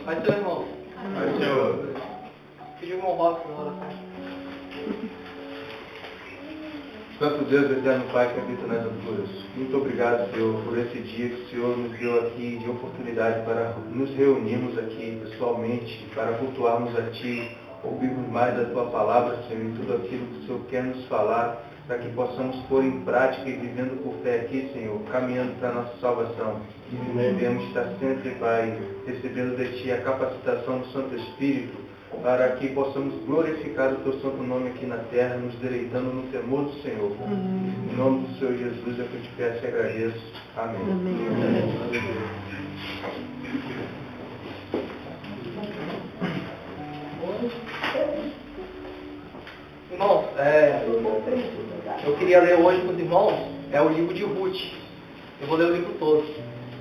Vai ser, irmão. Vai, Senhor. Pediu uma roça na oração. Santo Deus, eterno Pai que habita nas alturas, muito obrigado, Senhor, por esse dia que o Senhor nos deu aqui de oportunidade para nos reunirmos aqui pessoalmente, para cultuarmos a Ti, ouvirmos mais a Tua palavra, Senhor, e tudo aquilo que o Senhor quer nos falar, para que possamos pôr em prática e vivendo por fé aqui, Senhor, caminhando para a nossa salvação. E devemos estar sempre, Pai, recebendo de Ti a capacitação do Santo Espírito, para que possamos glorificar o Teu santo nome aqui na terra, nos deleitando no temor do Senhor. Em nome do Senhor Jesus é que eu te peço e agradeço. Amém. Amém. Irmãos, eu queria ler hoje com os irmãos o livro de Ruth. Eu vou ler o livro todo,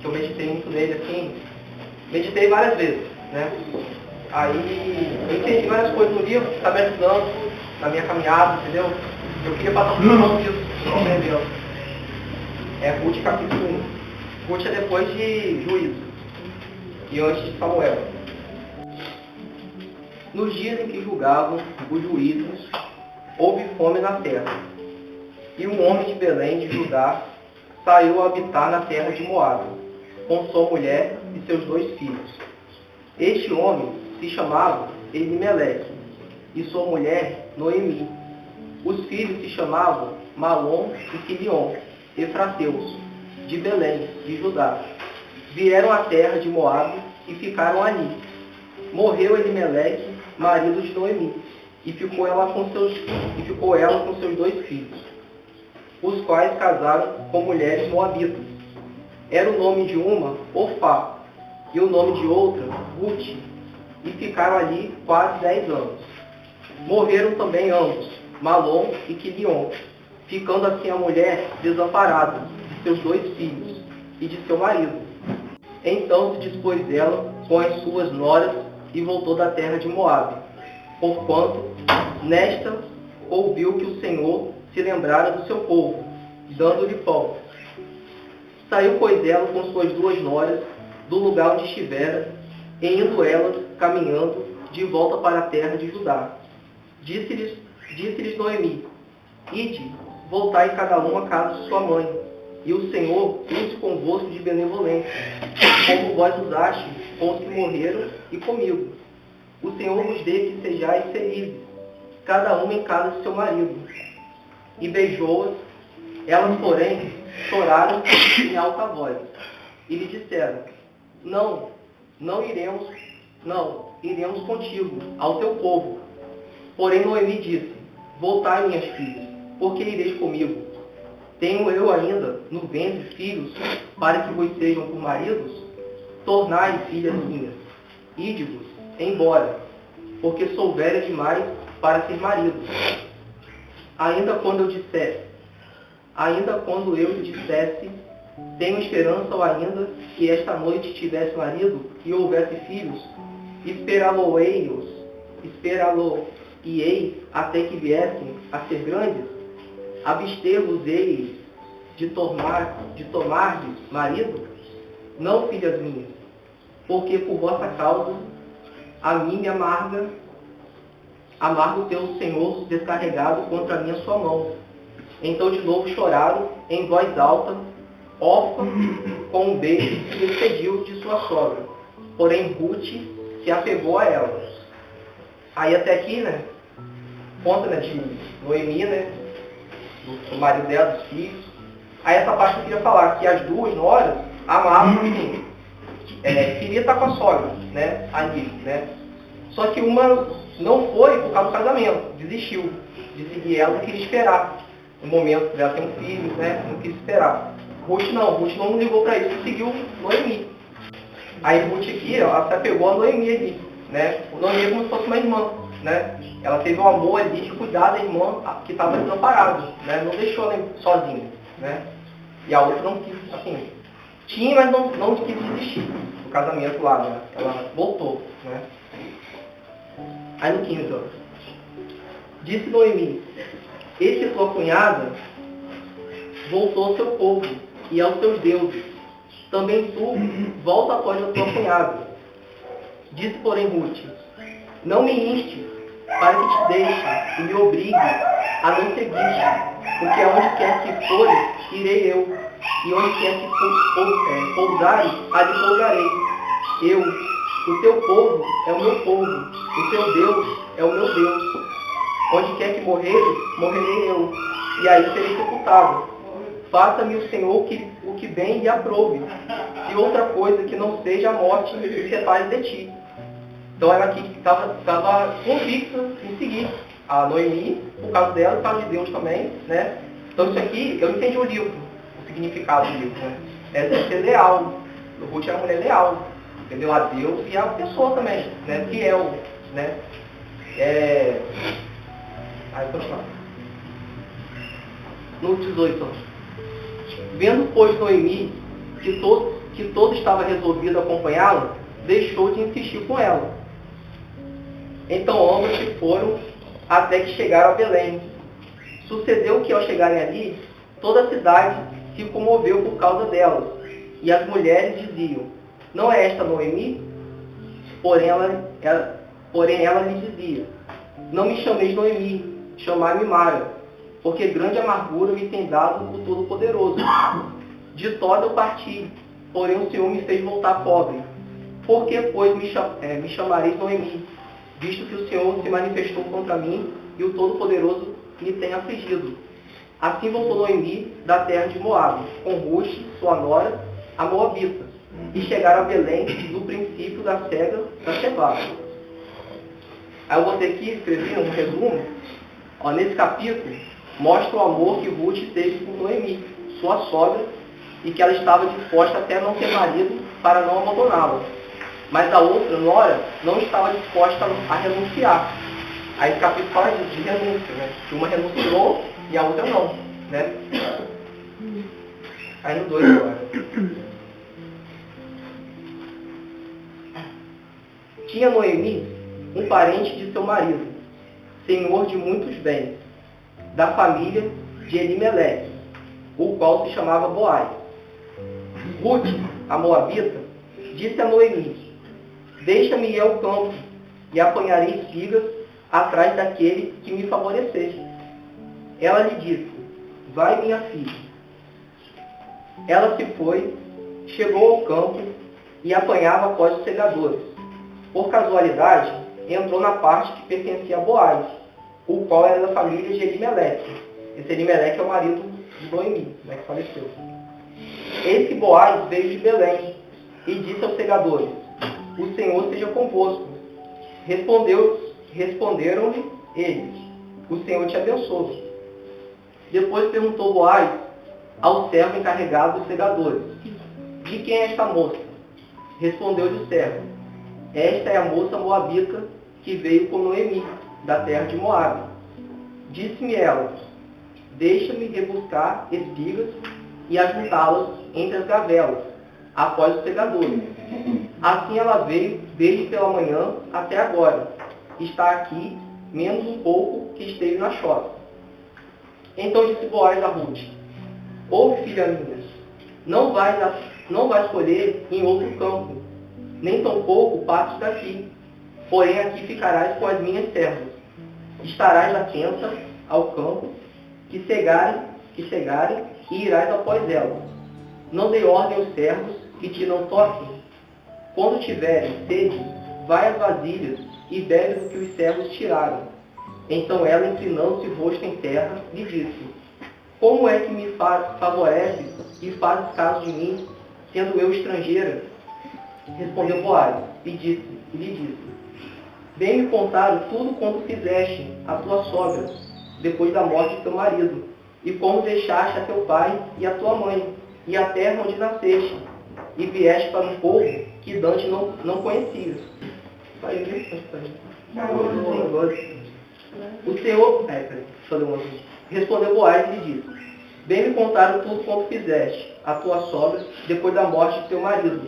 que eu meditei muito nele, assim, meditei várias vezes, né? Aí eu entendi várias coisas no livro que está me ajudando na minha caminhada, entendeu? Eu queria passar por mão disso, entendeu? É Ruth capítulo 1. Ruth é depois de Juízo e antes de Samuel. Nos dias em que julgavam os juízes, houve fome na terra. E um homem de Belém de Judá saiu a habitar na terra de Moabe, com sua mulher e seus 2 filhos. Este homem se chamava Elimeleque, e sua mulher Noemi. Os filhos se chamavam Malom e Quilion, efrateus, de Belém, de Judá. Vieram à terra de Moabe e ficaram ali. Morreu Elimeleque, marido de Noemi, e ficou ela com seus 2 filhos, os quais casaram com mulheres moabitas. Era o nome de uma Ofá, e o nome de outra Ruth, e ficaram ali quase 10 anos. Morreram também ambos, Malom e Quilion, ficando assim a mulher desamparada de seus 2 filhos e de seu marido. Então se dispôs ela com as suas noras e voltou da terra de Moabe, porquanto nesta ouviu que o Senhor se lembrara do seu povo, dando-lhe pão. Saiu, pois, ela com suas 2 noras do lugar onde estivera, e indo elas caminhando de volta para a terra de Judá. Disse-lhes Noemi: Ide, voltai cada um à casa de sua mãe, e o Senhor use convosco de benevolência, como vós usaste com os que morreram e comigo. O Senhor vos dê que sejais felizes, cada uma em casa de seu marido. E beijou-as. Elas, porém, choraram em alta voz, e lhe disseram: iremos contigo, ao teu povo. Porém Noemi disse: Voltai, minhas filhas, porque ireis comigo? Tenho eu ainda no ventre filhos, para que vos sejam por maridos? Tornai, filhas minhas, ide-vos embora, porque sou velha demais para ser marido. Ainda quando eu lhe dissesse, tenho esperança ou ainda que esta noite tivesse marido e houvesse filhos, esperá-lo-ei até que viessem a ser grandes? Abster-vos-eis de tomar-lhes marido? Não, filhas minhas, porque por vossa causa a mim me amarga o teu Senhor descarregado contra a minha sua mão. Então de novo choraram em voz alta, Orfa com um beijo se despediu de sua sogra. Porém Ruth se apegou a ela. Aí até aqui, né, conta, né, de Noemi, né, do marido dela, dos filhos. Aí essa parte eu queria falar, que as 2 noras amavam, assim, queria estar com a sogra, né, ali, né. Só que uma não foi por causa do casamento, desistiu de seguir ela, não queria esperar o momento dela ter um filho, né, não quis esperar. Ruth não ligou para isso, seguiu Noemi. Aí Ruth aqui, ela se apegou a Noemi ali, né, Noemi é como se fosse uma irmã, né, ela teve um amor ali de cuidar da irmã que estava desamparada, né, não deixou ela sozinha, né, e a outra não quis, assim, tinha, mas não quis desistir do casamento lá, né, ela voltou, né. Aí no 15, ó. Disse Noemi: Eis que tua cunhada voltou ao seu povo e aos seus deuses. Também tu volta após a tua cunhada. Disse, porém, Ruth: não me instes para que te deixe e me obrigue a não seguir, porque aonde quer que fores, irei eu, e onde quer que pousares, ali pousarei. Eu, o teu povo é o meu povo, o teu Deus é o meu Deus. Onde quer que morreres, morrerei eu, e aí serei sepultado. Faça-me o Senhor o que bem e aprove, se outra coisa que não seja a morte me separe de ti. Então ela aqui estava convicta em seguir a Noemi, por causa dela e por causa de Deus também, né? Então isso aqui, eu entendi o livro, o significado do livro, né? É ser leal. O Ruth era uma mulher leal, entendeu? A Deus e a pessoa também, né? Fiel, né? Aí, vamos lá. No 18. Vendo, pois, Noemi que todo estava resolvido a acompanhá-la, deixou de insistir com ela. Então ambos se foram até que chegaram a Belém. Sucedeu que, ao chegarem ali, toda a cidade se comoveu por causa delas. E as mulheres diziam: não é esta Noemi? Porém ela lhe dizia: não me chameis Noemi, chamai-me Mara, porque grande amargura me tem dado o Todo-Poderoso. De toda eu parti, porém o Senhor me fez voltar pobre. Por que, pois, me chamareis Noemi, visto que o Senhor se manifestou contra mim e o Todo-Poderoso me tem afligido? Assim voltou Noemi da terra de Moabe, com Ruth, sua nora, a Moabita, e chegaram a Belém no princípio da cega da cevada. Aí eu vou ter que escrever um resumo. Nesse capítulo, mostra o amor que Ruth teve por Noemi, sua sogra, e que ela estava disposta até a não ter marido para não abandoná-la. Mas a outra, Nora, não estava disposta a renunciar. Aí esse capítulo fala de renúncia, né? Que uma renunciou e a outra não, né? Aí no 2 agora. Tinha Noemi um parente de seu marido, senhor de muitos bens, da família de Elimeleque, o qual se chamava Boaz. Ruth, a Moabita, disse a Noemi: deixa-me ir ao campo, e apanharei espigas atrás daquele que me favoreceste. Ela lhe disse: vai, minha filha. Ela se foi, chegou ao campo e apanhava após os segadores. Por casualidade, entrou na parte que pertencia a Boaz, o qual era da família de Elimeleque. Esse Elimeleque é o marido de Noemi, né, que faleceu. Eis que Boaz veio de Belém e disse aos segadores: o Senhor seja convosco. Responderam-lhe eles: o Senhor te abençoe. Depois perguntou Boaz ao servo encarregado dos segadores: de quem é esta moça? Respondeu-lhe o servo: esta é a moça moabita que veio com Noemi, da terra de Moabe. Disse-me ela: deixa-me rebuscar espigas e ajuntá-las entre as gavelas, após os segadores. Assim ela veio desde pela manhã até agora. Está aqui, menos um pouco que esteve na choça. Então disse Boaz a Ruth: ouve, filha minha, não vais colher em outro campo, nem tampouco passes daqui, porém aqui ficarás com as minhas servas. Estarás atenta ao campo, que cegarem, e irás após elas. Não dê ordem aos servos que te não toquem. Quando tiverem sede, vai às vasilhas e bebe do que os servos tiraram. Então ela, inclinando-se o rosto em terra, lhe disse: como é que me favoreces e fazes caso de mim, sendo eu estrangeira? Respondeu Boaz e lhe disse: bem me contaram tudo quanto fizeste a tua sogra, depois da morte de teu marido, e como deixaste a teu pai e a tua mãe, e a terra onde nasceste, e vieste para um povo que dantes não conhecias. O Senhor... Respondeu Boaz e lhe disse: bem me contaram tudo quanto fizeste a tua sogra, depois da morte de teu marido,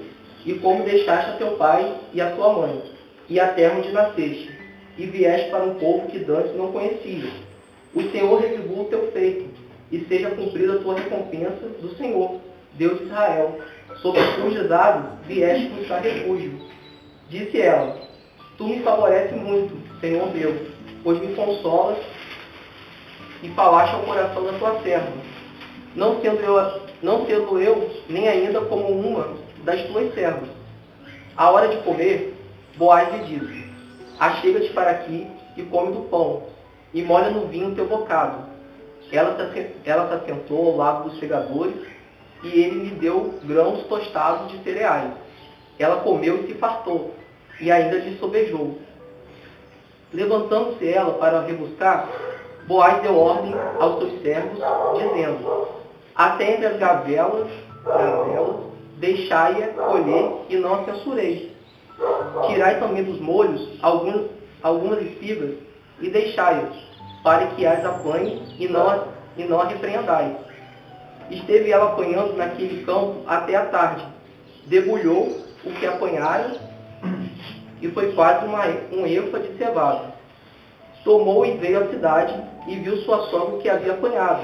e como deixaste a teu pai e a tua mãe, e a terra onde nasceste, e vieste para um povo que dantes não conhecias. O Senhor revivou o teu feito, e seja cumprida a tua recompensa do Senhor, Deus de Israel, sob cujas asas vieste buscar refúgio. Disse ela: Tu me favoreces muito, Senhor meu, pois me consolas e falaste ao coração da tua serva, não sendo eu nem ainda como uma das tuas servas. À hora de comer, Boaz lhe disse: Achega-te para aqui e come do pão, e molha no vinho teu bocado. Ela se assentou ao lado dos segadores, e ele lhe deu grãos tostados de cereais. Ela comeu e se fartou, e ainda lhe sobejou. Levantando-se ela para rebuscar, Boaz deu ordem aos seus servos, dizendo: Até entre as gavelas, deixai-a colher e não a censureis. Tirai também dos molhos algumas espigas e deixai-as, para que as apanhe e não a repreendais. Esteve ela apanhando naquele campo até a tarde. Debulhou o que apanhara, e foi quase um efa de cevada. Tomou e veio à cidade, e viu sua sogra o que havia apanhado.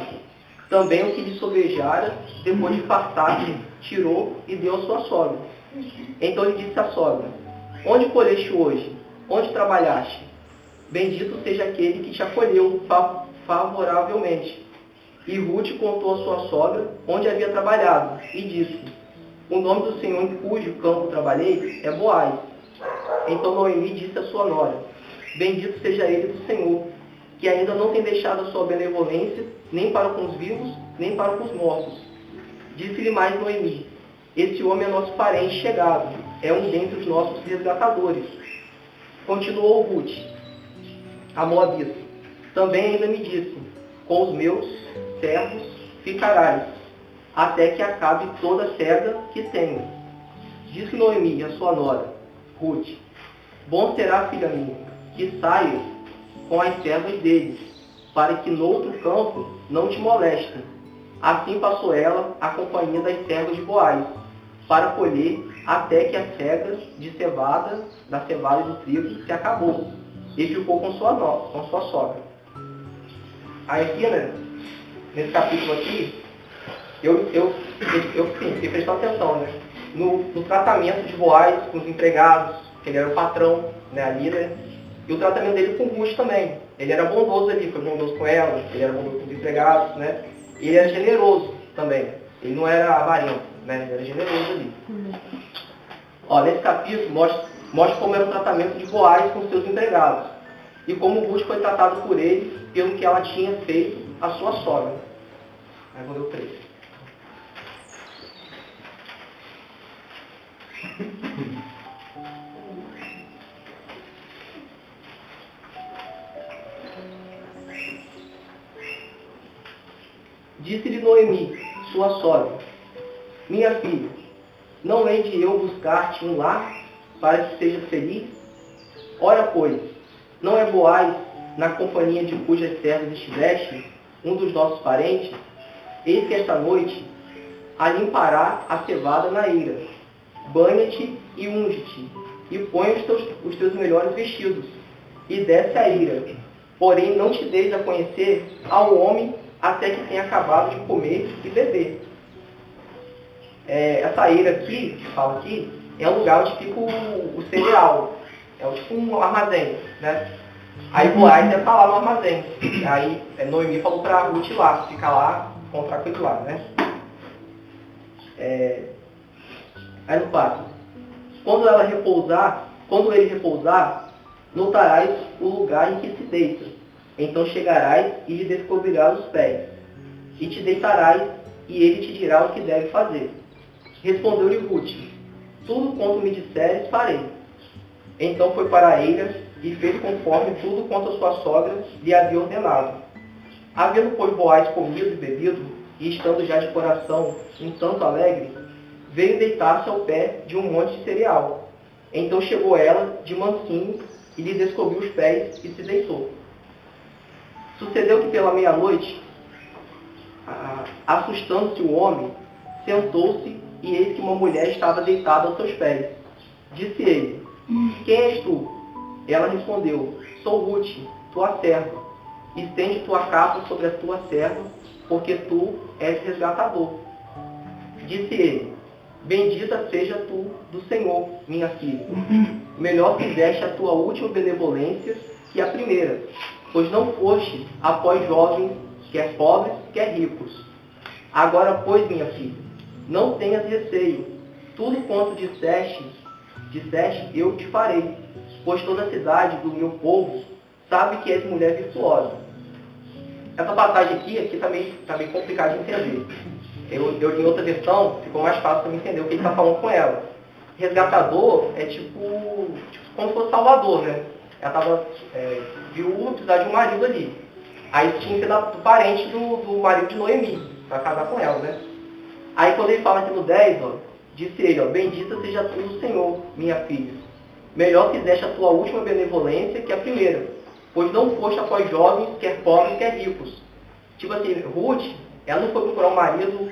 Também o que lhe sobejara, depois de fartar-se, tirou e deu à sua sogra. Então lhe disse a sogra: Onde colheste hoje? Onde trabalhaste? Bendito seja aquele que te acolheu favoravelmente. E Ruth contou à sua sogra onde havia trabalhado, e disse: O nome do Senhor em cujo campo trabalhei é Boaz. Então Noemi disse à sua nora: Bendito seja ele do Senhor, que ainda não tem deixado a sua benevolência, nem para com os vivos, nem para com os mortos. Disse-lhe mais Noemi: Esse homem é nosso parente chegado, é um dentre os nossos resgatadores. Continuou Ruth, a moabita: Também ainda me disse: Com os meus servos ficarás, até que acabe toda a cega que tenho. Disse Noemi a sua nora, Ruth: Bom será, filha minha, que saias com as servas deles, para que noutro campo não te molestem. Assim passou ela a companhia das servas de Boaz, para colher até que a cega da cevada e do trigo se acabou, e ficou com sua sogra. Aí aqui, né, nesse capítulo aqui, eu fiquei prestando atenção, né, no tratamento de Boaz com os empregados, que ele era o patrão, né, ali, né, e o tratamento dele com Ruth também. Ele era bondoso ali, foi bondoso com ela, ele era bondoso com os empregados, né, e ele era generoso também. Ele não era avarento, né, ele era generoso ali. Ó, nesse capítulo mostra como era o tratamento de Boaz com seus empregados, e como Ruth foi tratado por ele pelo que ela tinha feito à sua sogra. Aí vou ler o 3. Disse-lhe Noemi, sua sogra: Minha filha, não hei de eu buscar-te um lar para que sejas feliz? Ora, pois, não é Boaz, na companhia de cujas servas estiveste, um dos nossos parentes? Eis que esta noite alimpará a cevada na eira. Banha-te e unge-te, e põe os teus melhores vestidos, e desce a eira. Porém, não te deis a conhecer ao homem até que tenha acabado de comer e beber. Essa eira aqui, que fala aqui, é o lugar onde fica o cereal. É tipo um armazém, né? Aí Boaz deve estar lá no armazém. Aí Noemi falou para Ruth ir lá, ficar lá, encontrar com ele lá, né? Aí no 4. Quando ele repousar, notarás o lugar em que se deita. Então chegarás e lhe descobrirás os pés. E te deitarás, e ele te dirá o que deve fazer. Respondeu-lhe Ruth: Tudo quanto me disseres, farei. Então foi para a eira, e fez conforme tudo quanto a sua sogra lhe havia ordenado. Havendo, pois, Boaz comido e bebido, e estando já de coração um tanto alegre, veio deitar-se ao pé de um monte de cereal. Então chegou ela de mansinho, e lhe descobriu os pés, e se deitou. Sucedeu que pela meia-noite, assustando-se o homem, sentou-se, e eis que uma mulher estava deitada aos seus pés. Disse ele: Quem és tu? Ela respondeu: Sou Ruth, tua serva. Estende tua capa sobre a tua serva, porque tu és resgatador. Disse ele: bendita seja tu do Senhor, minha filha. Melhor fizeste a tua última benevolência que a primeira, pois não foste após jovens, quer pobres, quer ricos. Agora, pois, minha filha, não tenhas receio. Tudo quanto disseste, eu te farei, pois toda a cidade do meu povo sabe que és mulher virtuosa. Essa passagem aqui tá meio complicada de entender. Eu li em outra versão, ficou mais fácil para entender o que ele está falando com ela. Resgatador é tipo como se fosse salvador, né? Ela estava viúva, precisava de um marido ali. Aí tinha que ser do parente do marido de Noemi, para casar com ela, né? Aí quando ele fala aqui no 10, ó, disse ele, ó, bendita seja tu do Senhor, minha filha. Melhor fizeste a tua última benevolência que a primeira, pois não foste após jovens, quer pobres, quer ricos. Tipo assim, Ruth, ela não foi procurar um marido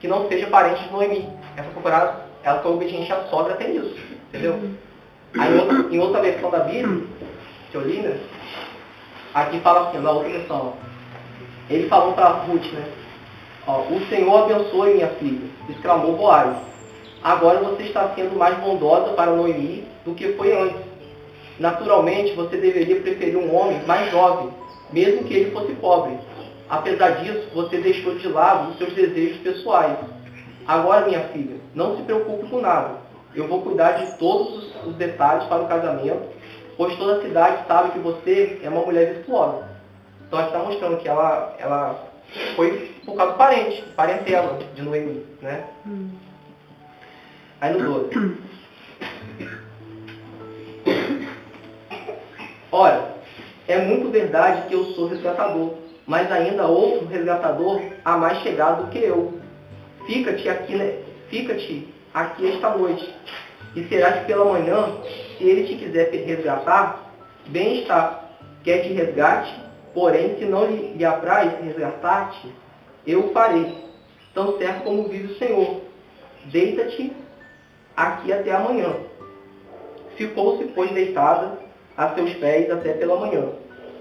que não seja parente de Noemi. Ela foi obediente à sogra até nisso, entendeu? Aí em outra versão da Bíblia, que eu li, né? Aqui fala assim, na outra versão, ele falou para Ruth, né? Ó, o Senhor abençoe, minha filha, exclamou Boaz. Agora você está sendo mais bondosa para Noemi do que foi antes. Naturalmente, você deveria preferir um homem mais jovem, mesmo que ele fosse pobre. Apesar disso, você deixou de lado os seus desejos pessoais. Agora, minha filha, não se preocupe com nada. Eu vou cuidar de todos os detalhes para o casamento, pois toda a cidade sabe que você é uma mulher virtuosa. Então, aqui está mostrando que ela foi por causa do parentela de Noemi, né? Aí no 12. Ora, é muito verdade que eu sou resgatador, mas ainda outro resgatador há mais chegado do que eu. Fica-te aqui esta noite, e será que pela manhã, se ele te quiser resgatar, bem está, quer te resgate, porém, se não lhe apraz resgatar-te, eu o farei, tão certo como vive o Senhor. Deita-te aqui até amanhã. Ficou-se, pois, deitada a seus pés até pela manhã,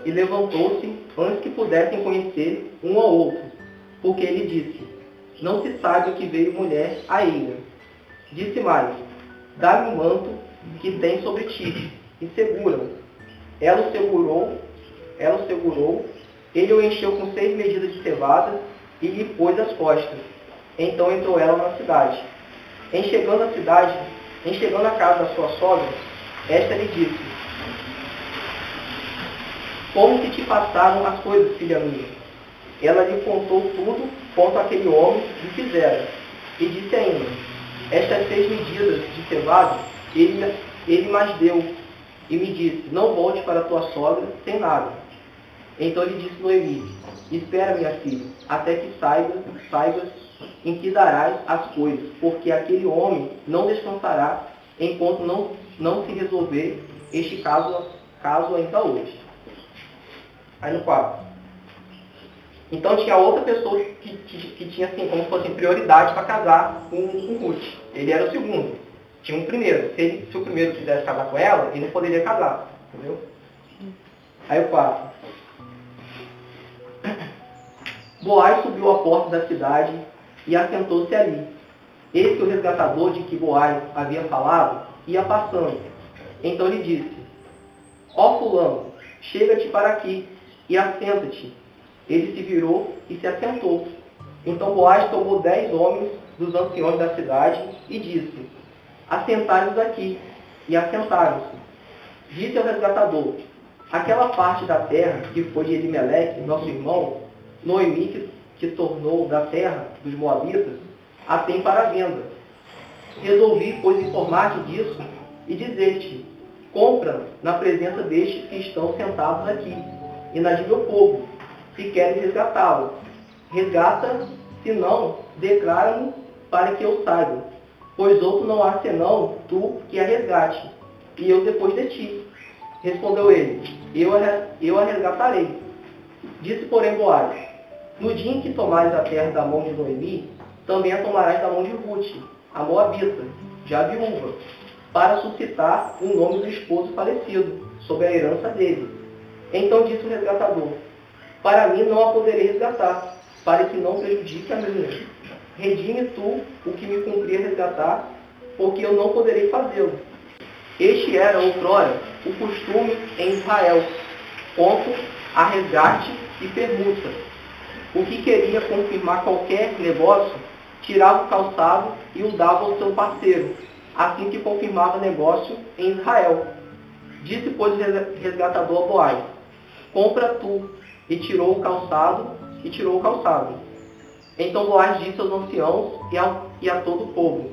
e levantou-se antes que pudessem conhecer um ao outro, porque ele disse, não se sabe o que veio mulher a ele. Disse mais, dá-me o manto que tem sobre ti, e segura-o. Ela o segurou, ele o encheu com 6 medidas de cevada, e lhe pôs as costas. Então entrou ela na cidade. Em chegando à casa da sua sogra, esta lhe disse, como que te passaram as coisas, filha minha? Ela lhe contou tudo quanto aquele homem lhe fizera. E disse ainda, estas 6 medidas de cevada ele mais deu. E me disse, não volte para tua sogra sem nada. Então lhe disse Noemi, espera, minha filha, até que saibas em que darás as coisas, porque aquele homem não descansará enquanto não se resolver este caso ainda hoje. Aí no 4. Então tinha outra pessoa que tinha assim, como se fosse prioridade para casar com Ruth. Ele era o segundo. Tinha um primeiro. Se o primeiro quisesse casar com ela, ele não poderia casar. Entendeu? Aí o 4. Boaz subiu à porta da cidade e assentou-se ali. Eis que o resgatador de que Boaz havia falado ia passando. Então lhe disse, ó fulano, chega-te para aqui e assenta-te. Ele se virou e se assentou. Então Boaz tomou 10 homens dos anciões da cidade e disse, assentai-vos aqui. E assentaram-se. Disse ao resgatador, aquela parte da terra que foi de Elimeleque, nosso irmão, Noemi, que tornou da terra dos Moabitas, a tem para venda. Resolvi, pois, informar-te disso e dizer-te, compra na presença destes que estão sentados aqui, e na de meu povo, se queres resgatá-lo. Resgata, se não, declara-me para que eu saiba, pois outro não há senão tu que a resgate, e eu depois de ti. Respondeu ele, eu a resgatarei. Disse, porém, Boaz, no dia em que tomares a terra da mão de Noemi, também a tomarás da mão de Ruth, a Moabita, já viúva, para suscitar o nome do esposo falecido, sob a herança dele. Então disse o resgatador, para mim não a poderei resgatar, para que não prejudique a minha. redime tu o que me cumpria resgatar, porque eu não poderei fazê-lo. Este era, outrora, o costume em Israel, quanto a resgate e permuta. O que queria confirmar qualquer negócio, tirava o calçado e o dava ao seu parceiro, assim que confirmava negócio em Israel. Disse, pois, o resgatador a Boaz: compra tu. E tirou o calçado, Então Boaz disse aos anciãos e a todo o povo: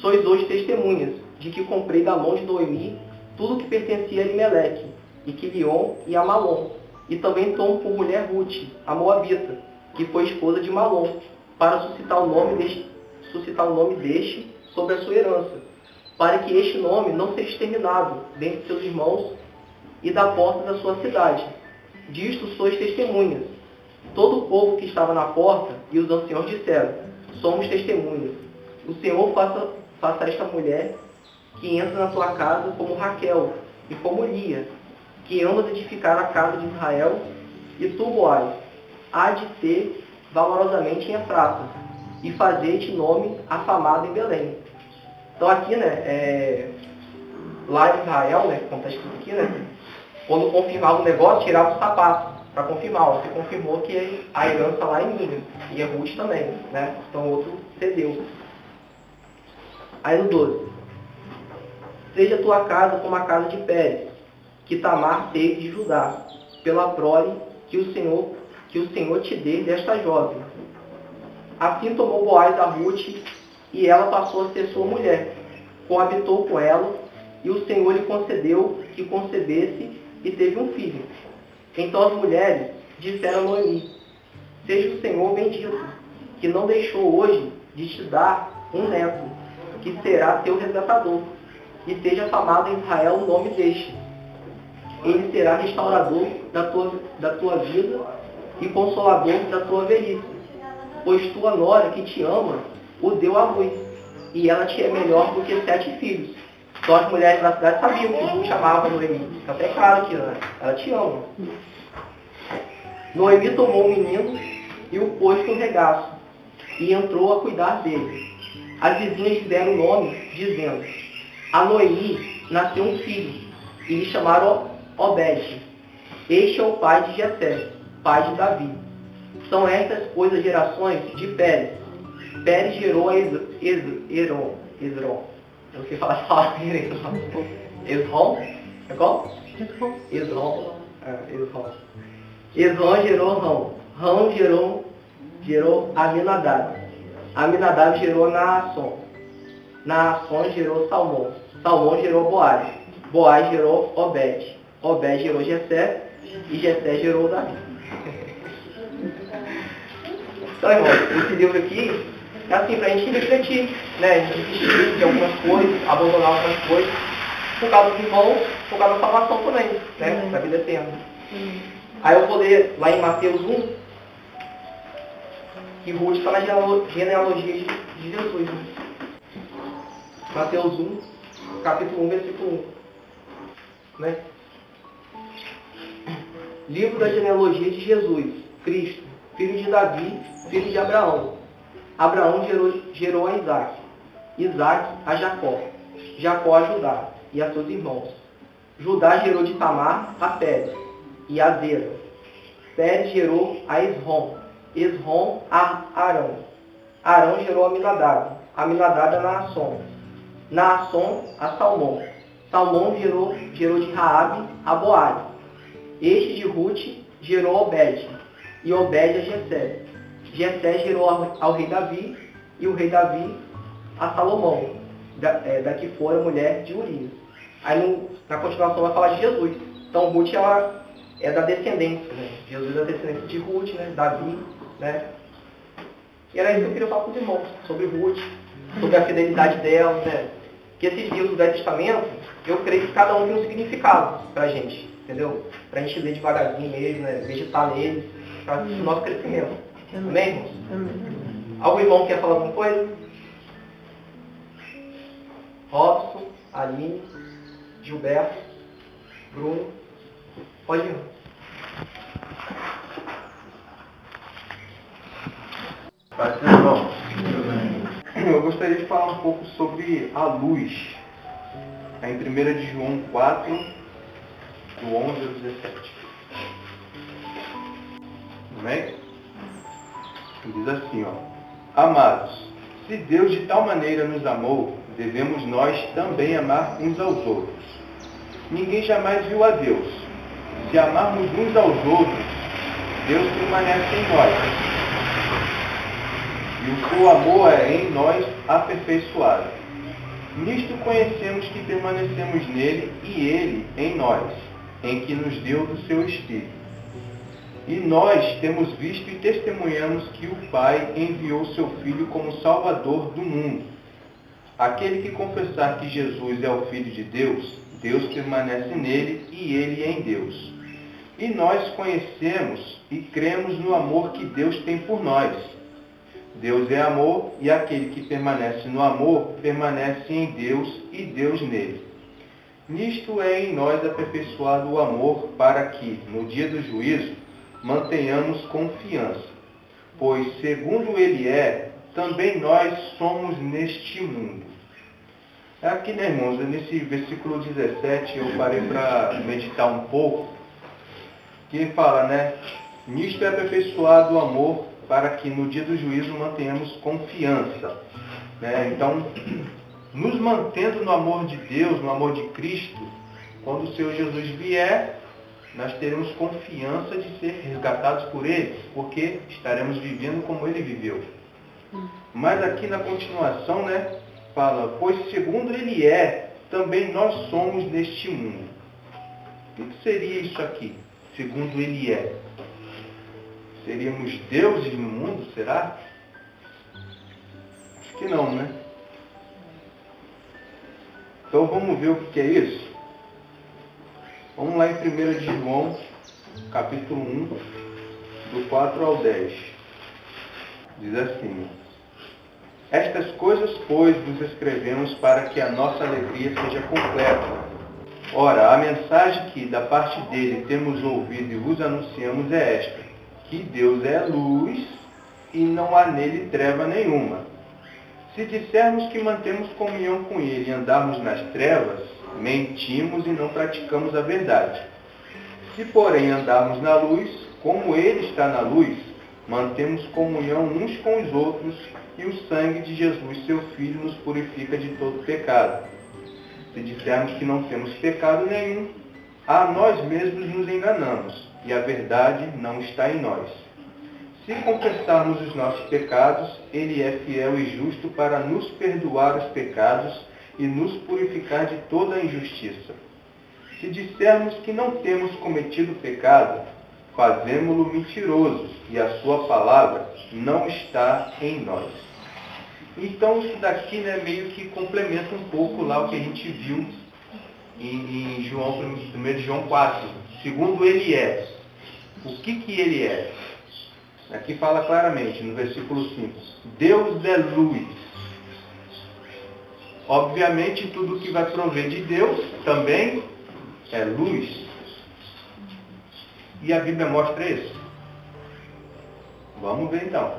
sois hoje testemunhas de que comprei da mão de Noemi tudo que pertencia a Elimeleque, e Quilion e a Malom. E também tomo por mulher Ruth, a Moabita, que foi esposa de Malom, para suscitar o nome deste sobre a sua herança, para que este nome não seja exterminado dentre seus irmãos e da porta da sua cidade. Disto sois testemunhas. Todo o povo que estava na porta e os anciãos disseram: somos testemunhas. O Senhor faça a esta mulher que entra na tua casa como Raquel e como Lia, que ambas edificaram a casa de Israel, e tu, Boaz, há de ter valorosamente em Efrata, e fazer-te nome afamado em Belém. Então aqui, lá em Israel, como está escrito aqui, quando confirmava o negócio, tirava o sapato para confirmar. Você confirmou que a herança lá é minha, e a Ruth também, Então o outro cedeu. Aí no 12. Seja tua casa como a casa de Pérez, que Tamar teve de Judá, pela prole que o Senhor te dê desta jovem. Assim tomou Boaz a Ruth, e ela passou a ser sua mulher. Coabitou com ela, e o Senhor lhe concedeu que concebesse e teve um filho. Então as mulheres disseram a Noemi: seja o Senhor bendito, que não deixou hoje de te dar um neto, que será teu resgatador, e seja famado em Israel o nome deste. Ele será restaurador da tua vida e consolador da tua velhice, pois tua nora que te ama o deu à luz, e ela te é melhor do que 7 filhos. Então as mulheres da cidade sabiam que Ruth chamava Noemi. Fica até claro que ela te ama. Noemi tomou o menino e o pôs no regaço, e entrou a cuidar dele. As vizinhas lhe deram o nome, dizendo: a Noemi nasceu um filho, e lhe chamaram Obed. Este é o pai de Jessé, pai de Davi. São estas, pois, as gerações de Pérez. Pérez gerou a Esrom. Eu não sei falar essa palavra direito. Esrom? É qual? Esrom. Esrom gerou Rão. Rão gerou Aminadab. Aminadab gerou Naasson. Naasson gerou Salmão. Salmão gerou Boaz. Boaz gerou Obed. Obed gerou Jessé. E Jessé gerou Davi. Então, irmão, esse livro aqui é assim, para a gente refletir, a gente desistir de algumas coisas, abandonar algumas coisas, por causa dos irmãos, por causa da salvação também, da vida eterna. Aí eu vou ler lá em Mateus 1, que Ruth está na genealogia de Jesus. Mateus 1, capítulo 1, versículo 1. Livro da genealogia de Jesus, Cristo, filho de Davi, filho de Abraão. Abraão gerou a Isaac, Isaac a Jacó, Jacó a Judá e a seus irmãos. Judá gerou de Tamar a Pérez e a Zera. Pérez gerou a Esrom, Esrom a Arão. Arão gerou a Aminadab, Aminadab a Naasson, Naasson a Salmão. Salmão gerou de Raabe a Boaz. Este de Ruth gerou a Obed, e Obed a Jessé. Jessé gerou ao rei Davi, e o rei Davi a Salomão, da que fora mulher de Urias. Aí na continuação vai falar de Jesus. Então Ruth ela é da descendência, Jesus é da descendência de Ruth, Davi, E era isso que eu queria falar com os irmãos, sobre Ruth, sobre a fidelidade dela, Que esses livros do Velho Testamento, eu creio que cada um tem um significado pra gente, entendeu? Pra gente ler devagarzinho mesmo, meditar neles, para o nosso crescimento. Amém, irmãos? Amém. Algum irmão quer falar alguma coisa? Robson, Aline, Gilberto, Bruno. Pode ir. Paz do Senhor, irmão. gostaria de falar um pouco sobre a luz. É em 1 de João 4, do 11 ao 17. Amém? Diz assim, Amados, se Deus de tal maneira nos amou, devemos nós também amar uns aos outros. Ninguém jamais viu a Deus. Se amarmos uns aos outros, Deus permanece em nós. E o seu amor é em nós aperfeiçoado. Nisto conhecemos que permanecemos nele e ele em nós, em que nos deu do seu Espírito. E nós temos visto e testemunhamos que o Pai enviou seu Filho como Salvador do mundo. Aquele que confessar que Jesus é o Filho de Deus, Deus permanece nele e ele em Deus. E nós conhecemos e cremos no amor que Deus tem por nós. Deus é amor e aquele que permanece no amor permanece em Deus e Deus nele. Nisto é em nós aperfeiçoado o amor para que, no dia do juízo, mantenhamos confiança, pois, segundo ele é, também nós somos neste mundo. Aqui, né, irmãos, nesse versículo 17, eu parei para meditar um pouco, que fala, né, nisto é aperfeiçoado o amor para que no dia do juízo mantenhamos confiança. Né? Então, nos mantendo no amor de Deus, no amor de Cristo, quando o Senhor Jesus vier, nós teremos confiança de ser resgatados por Ele, porque estaremos vivendo como Ele viveu. Mas aqui na continuação, né, fala, pois segundo Ele é, também nós somos neste mundo. O que seria isso aqui? Segundo Ele é. Seríamos deuses no mundo, será? Acho que não, né? Então vamos ver o que é isso? Vamos lá em 1 de João, capítulo 1, do 4 ao 10. Diz assim, estas coisas, pois, vos escrevemos para que a nossa alegria seja completa. Ora, a mensagem que da parte dele temos ouvido e vos anunciamos é esta, que Deus é luz e não há nele treva nenhuma. Se dissermos que mantemos comunhão com ele e andarmos nas trevas, mentimos e não praticamos a verdade. Se, porém, andarmos na luz, como ele está na luz, mantemos comunhão uns com os outros e o sangue de Jesus, seu Filho, nos purifica de todo pecado. Se dissermos que não temos pecado nenhum, a nós mesmos nos enganamos e a verdade não está em nós. Se confessarmos os nossos pecados, ele é fiel e justo para nos perdoar os pecados e nos purificar de toda a injustiça. Se dissermos que não temos cometido pecado, fazemo-lo mentiroso, e a sua palavra não está em nós. Então isso daqui, né, meio que complementa um pouco lá o que a gente viu em João, 1 João 4. Segundo ele é. O que ele é? Aqui fala claramente, no versículo 5. Deus é luz. Obviamente, tudo que vai prover de Deus também é luz. E a Bíblia mostra isso. Vamos ver então.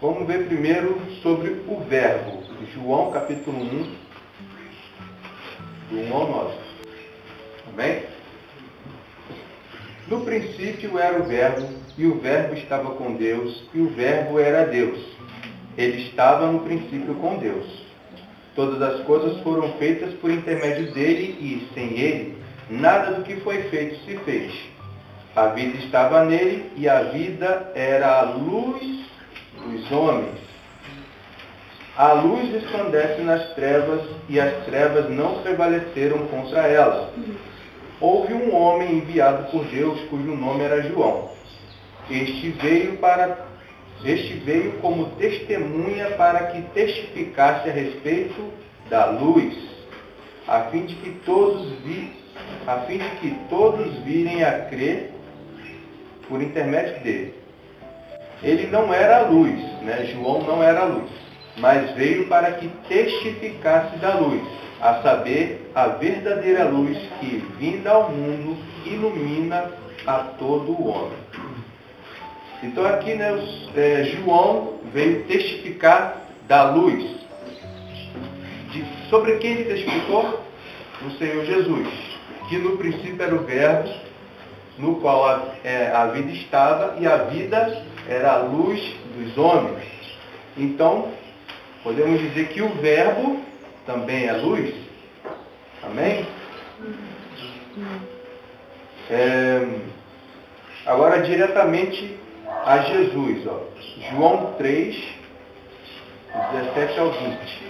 Vamos ver primeiro sobre o verbo. João capítulo 1, do 1 ao 9. Amém? No princípio era o verbo, e o verbo estava com Deus, e o verbo era Deus. Ele estava no princípio com Deus. Todas as coisas foram feitas por intermédio dele e, sem ele, nada do que foi feito se fez. A vida estava nele e a vida era a luz dos homens. A luz resplandece nas trevas e as trevas não prevaleceram contra ela. Houve um homem enviado por Deus cujo nome era João. Este veio como testemunha para que testificasse a respeito da luz, a fim de que todos virem a crer por intermédio dele. Ele não era a luz, né? João não era a luz, mas veio para que testificasse da luz, a saber, a verdadeira luz que, vinda ao mundo, ilumina a todo o homem. Então aqui, né, João veio testificar da luz. Sobre quem ele testificou? O Senhor Jesus, que no princípio era o Verbo, no qual a vida estava, e a vida era a luz dos homens. Então, podemos dizer que o Verbo também é luz. Amém? Agora, diretamente a Jesus. João 3, 17 ao 20.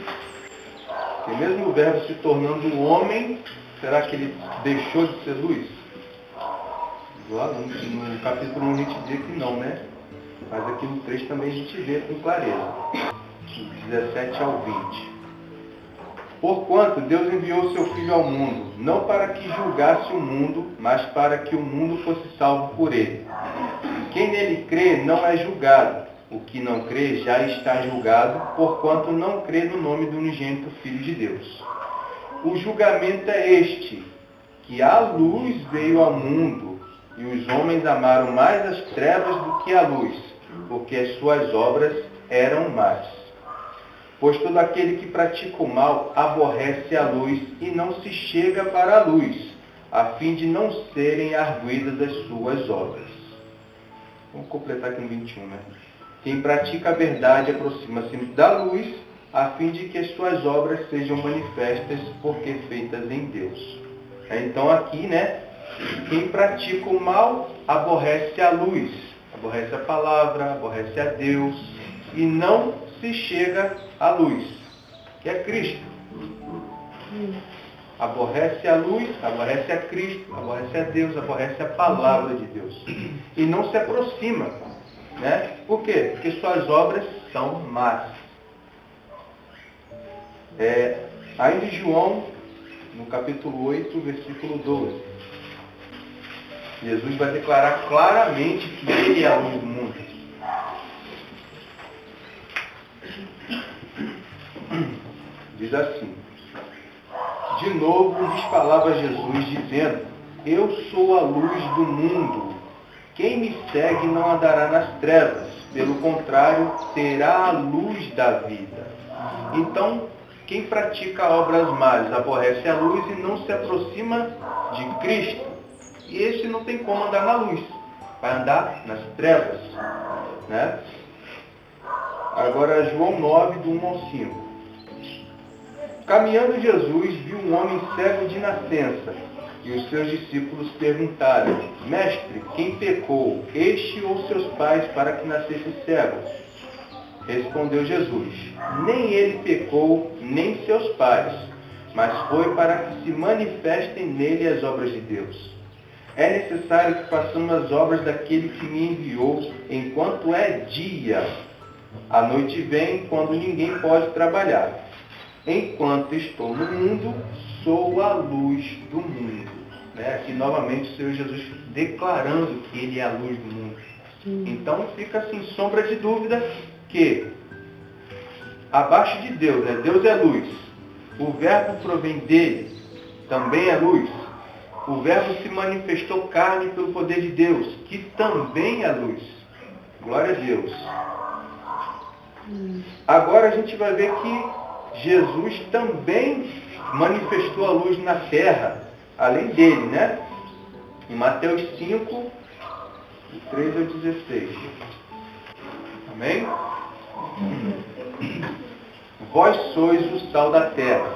Que mesmo o Verbo se tornando um homem, será que ele deixou de ser luz? Lá no capítulo 1 a gente vê que não, né? Mas aqui no 3 também a gente vê com clareza. 17 ao 20. Porquanto Deus enviou seu Filho ao mundo, não para que julgasse o mundo, mas para que o mundo fosse salvo por ele. Quem nele crê não é julgado. O que não crê já está julgado, porquanto não crê no nome do unigênito Filho de Deus. O julgamento é este, que a luz veio ao mundo, e os homens amaram mais as trevas do que a luz, porque as suas obras eram más. Pois todo aquele que pratica o mal aborrece a luz e não se chega para a luz, a fim de não serem arguidas as suas obras. Vamos completar aqui no 21, né? Quem pratica a verdade aproxima-se da luz, a fim de que as suas obras sejam manifestas, porque feitas em Deus. Então aqui, né? Quem pratica o mal aborrece a luz, aborrece a palavra, aborrece a Deus, e não se chega à luz, que é Cristo. Aborrece a luz, aborrece a Cristo, aborrece a Deus, aborrece a palavra de Deus. E não se aproxima. Né? Por quê? Porque suas obras são más. Ainda em João, no capítulo 8, versículo 12. Jesus vai declarar claramente que ele é a luz do mundo. Diz assim: de novo lhes falava Jesus, dizendo: eu sou a luz do mundo. Quem me segue não andará nas trevas, pelo contrário, terá a luz da vida. Então, quem pratica obras más aborrece a luz e não se aproxima de Cristo. E esse não tem como andar na luz, vai andar nas trevas. Né? Agora, João 9, do 1 ao 5. Caminhando Jesus, viu um homem cego de nascença. E os seus discípulos perguntaram: Mestre, quem pecou, este ou seus pais, para que nascesse cego? Respondeu Jesus: nem ele pecou, nem seus pais, mas foi para que se manifestem nele as obras de Deus. É necessário que façamos as obras daquele que me enviou, enquanto é dia. A noite vem, quando ninguém pode trabalhar. Enquanto estou no mundo, sou a luz do mundo. Aqui novamente o Senhor Jesus declarando que ele é a luz do mundo. Então fica sem sombra de dúvida que abaixo de Deus, Deus é luz. O Verbo provém dele, também é luz. O Verbo se manifestou carne pelo poder de Deus, que também é luz. Glória a Deus. Agora a gente vai ver que Jesus também manifestou a luz na terra, além dele, né? Em Mateus 5, 3 ao 16. Amém? Vós sois o sal da terra.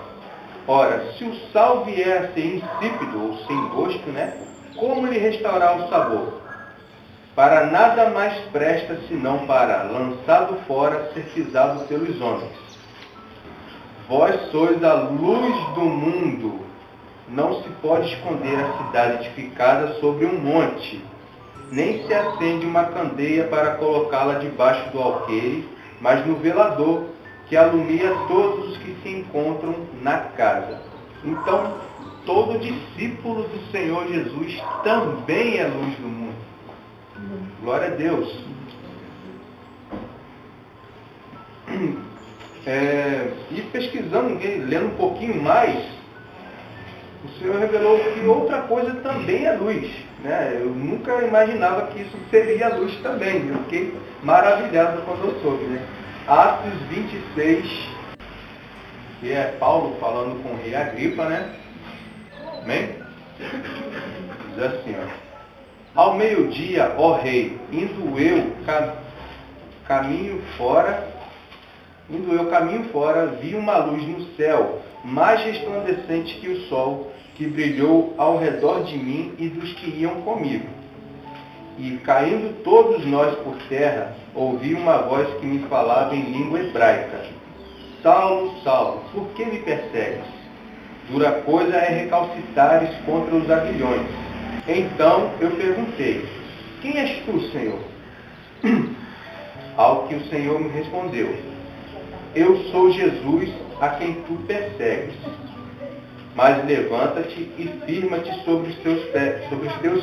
Ora, se o sal vier a ser insípido ou sem gosto, como lhe restaurar o sabor? Para nada mais presta senão para, lançado fora, ser pisado pelos homens. Vós sois a luz do mundo. Não se pode esconder a cidade edificada sobre um monte, nem se acende uma candeia para colocá-la debaixo do alqueire, mas no velador, que alumia todos os que se encontram na casa. Então, todo discípulo do Senhor Jesus também é luz do mundo. Glória a Deus. E pesquisando, lendo um pouquinho mais, o Senhor revelou que outra coisa também é luz. Eu nunca imaginava que isso seria luz também. Eu fiquei maravilhado quando eu soube. Atos 26, que é Paulo falando com o rei Agripa, né? Amém? Diz assim, ó. Ao meio-dia, ó rei, indo eu caminho fora, vi uma luz no céu, mais resplandecente que o sol, que brilhou ao redor de mim e dos que iam comigo. E, caindo todos nós por terra, ouvi uma voz que me falava em língua hebraica. Saulo, Saulo, por que me persegues? Dura coisa é recalcitares contra os aguilhões. Então eu perguntei, quem és tu, Senhor? Ao que o Senhor me respondeu, eu sou Jesus a quem tu persegues. Mas levanta-te e firma-te sobre os teus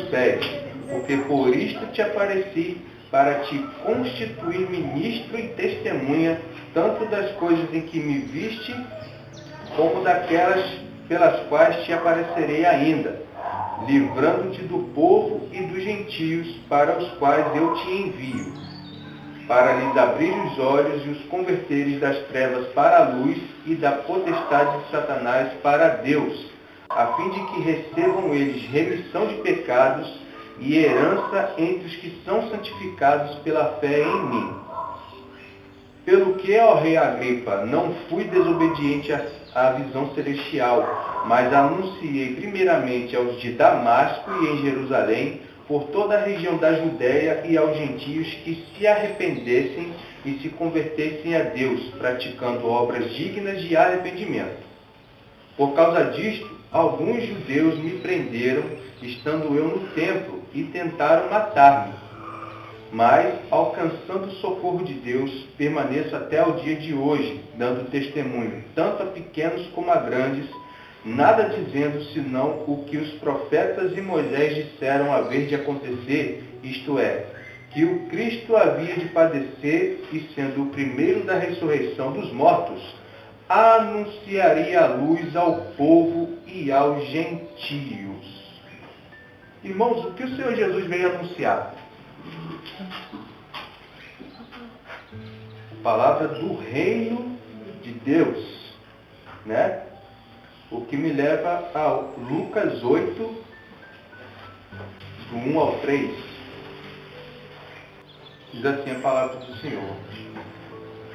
pés, porque por isto te apareci, para te constituir ministro e testemunha, tanto das coisas em que me viste, como daquelas pelas quais te aparecerei ainda, livrando-te do povo e dos gentios, para os quais eu te envio, para lhes abrir os olhos e os converteres das trevas para a luz e da potestade de Satanás para Deus, a fim de que recebam eles remissão de pecados e herança entre os que são santificados pela fé em mim. Pelo que, ó rei Agripa, não fui desobediente à visão celestial, mas anunciei primeiramente aos de Damasco e em Jerusalém, por toda a região da Judéia e aos gentios que se arrependessem e se convertessem a Deus, praticando obras dignas de arrependimento. Por causa disto, alguns judeus me prenderam, estando eu no templo, e tentaram matar-me. Mas, alcançando o socorro de Deus, permaneço até o dia de hoje, dando testemunho, tanto a pequenos como a grandes, nada dizendo senão o que os profetas e Moisés disseram haver de acontecer, isto é, que o Cristo havia de padecer e, sendo o primeiro da ressurreição dos mortos, anunciaria a luz ao povo e aos gentios. Irmãos, o que o Senhor Jesus veio anunciar? A palavra do reino de Deus, né? O que me leva a Lucas 8, do 1 ao 3. Diz assim a palavra do Senhor.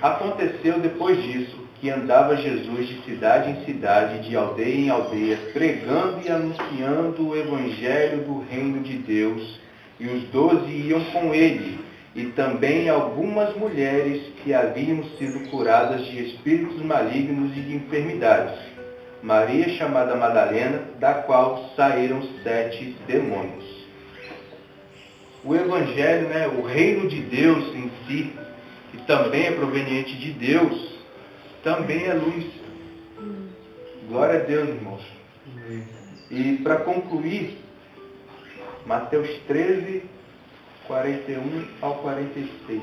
Aconteceu depois disso que andava Jesus de cidade em cidade, de aldeia em aldeia, pregando e anunciando o evangelho do reino de Deus, e os 12 iam com ele, e também algumas mulheres que haviam sido curadas de espíritos malignos e de enfermidades. Maria, chamada Madalena, da qual saíram 7 demônios. O Evangelho, né, o reino de Deus em si, que também é proveniente de Deus, também é luz. Glória a Deus, irmãos. E para concluir, Mateus 13, 41 ao 46.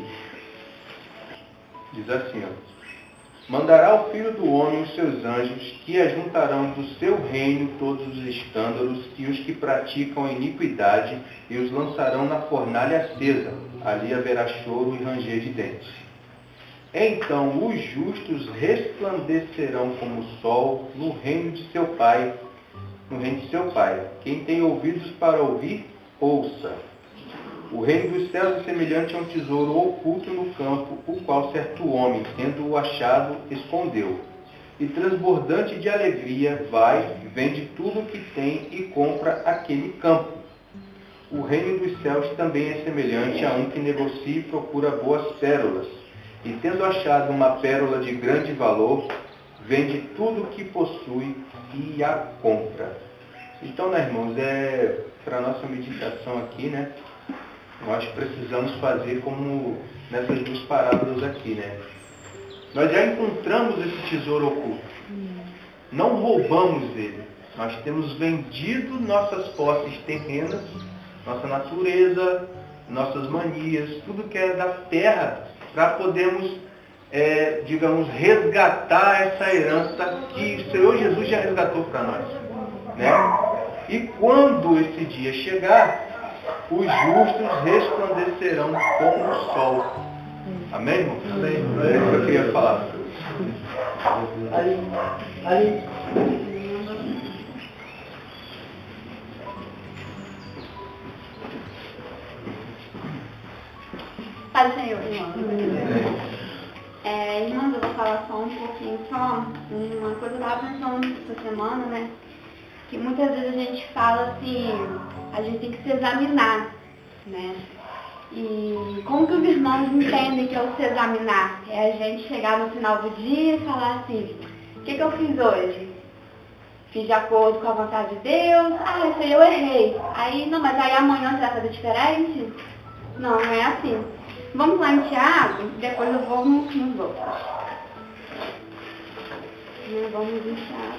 Diz assim, ó. Mandará o Filho do Homem os seus anjos, que ajuntarão do seu reino todos os escândalos e os que praticam a iniquidade, e os lançarão na fornalha acesa. Ali haverá choro e ranger de dentes. Então os justos resplandecerão como o sol no reino de seu Pai. Quem tem ouvidos para ouvir, ouça. O reino dos céus é semelhante a um tesouro oculto no campo, o qual certo homem, tendo-o achado, escondeu. E transbordante de alegria, vai, vende tudo o que tem e compra aquele campo. O reino dos céus também é semelhante a um que negocia e procura boas pérolas. E tendo achado uma pérola de grande valor, vende tudo o que possui e a compra. Então, né, irmãos, para a nossa meditação aqui, né? Nós precisamos fazer como nessas duas parábolas aqui, né? Nós já encontramos esse tesouro oculto. Não roubamos ele. Nós temos vendido nossas posses terrenas, nossa natureza, nossas manias, tudo que é da terra, para podermos, digamos, resgatar essa herança que o Senhor Jesus já resgatou para nós, né? E quando esse dia chegar, os justos resplandecerão como o sol. Amém, irmão? Amém. É isso que eu queria falar. Ali. Pai do Senhor, irmãos. Irmãos, eu vou falar só um pouquinho, só uma coisa que eu estava pensando essa semana, né? Que muitas vezes a gente fala assim, a gente tem que se examinar, né? E como que os irmãos entendem que é o se examinar? É a gente chegar no final do dia e falar assim, o que eu fiz hoje? Fiz de acordo com a vontade de Deus? Ah, isso aí eu errei. Aí, não, mas aí amanhã você vai fazer diferente? Não, não é assim. Vamos lá em Tiago, depois eu vou nos outros. Vamos em Tiago.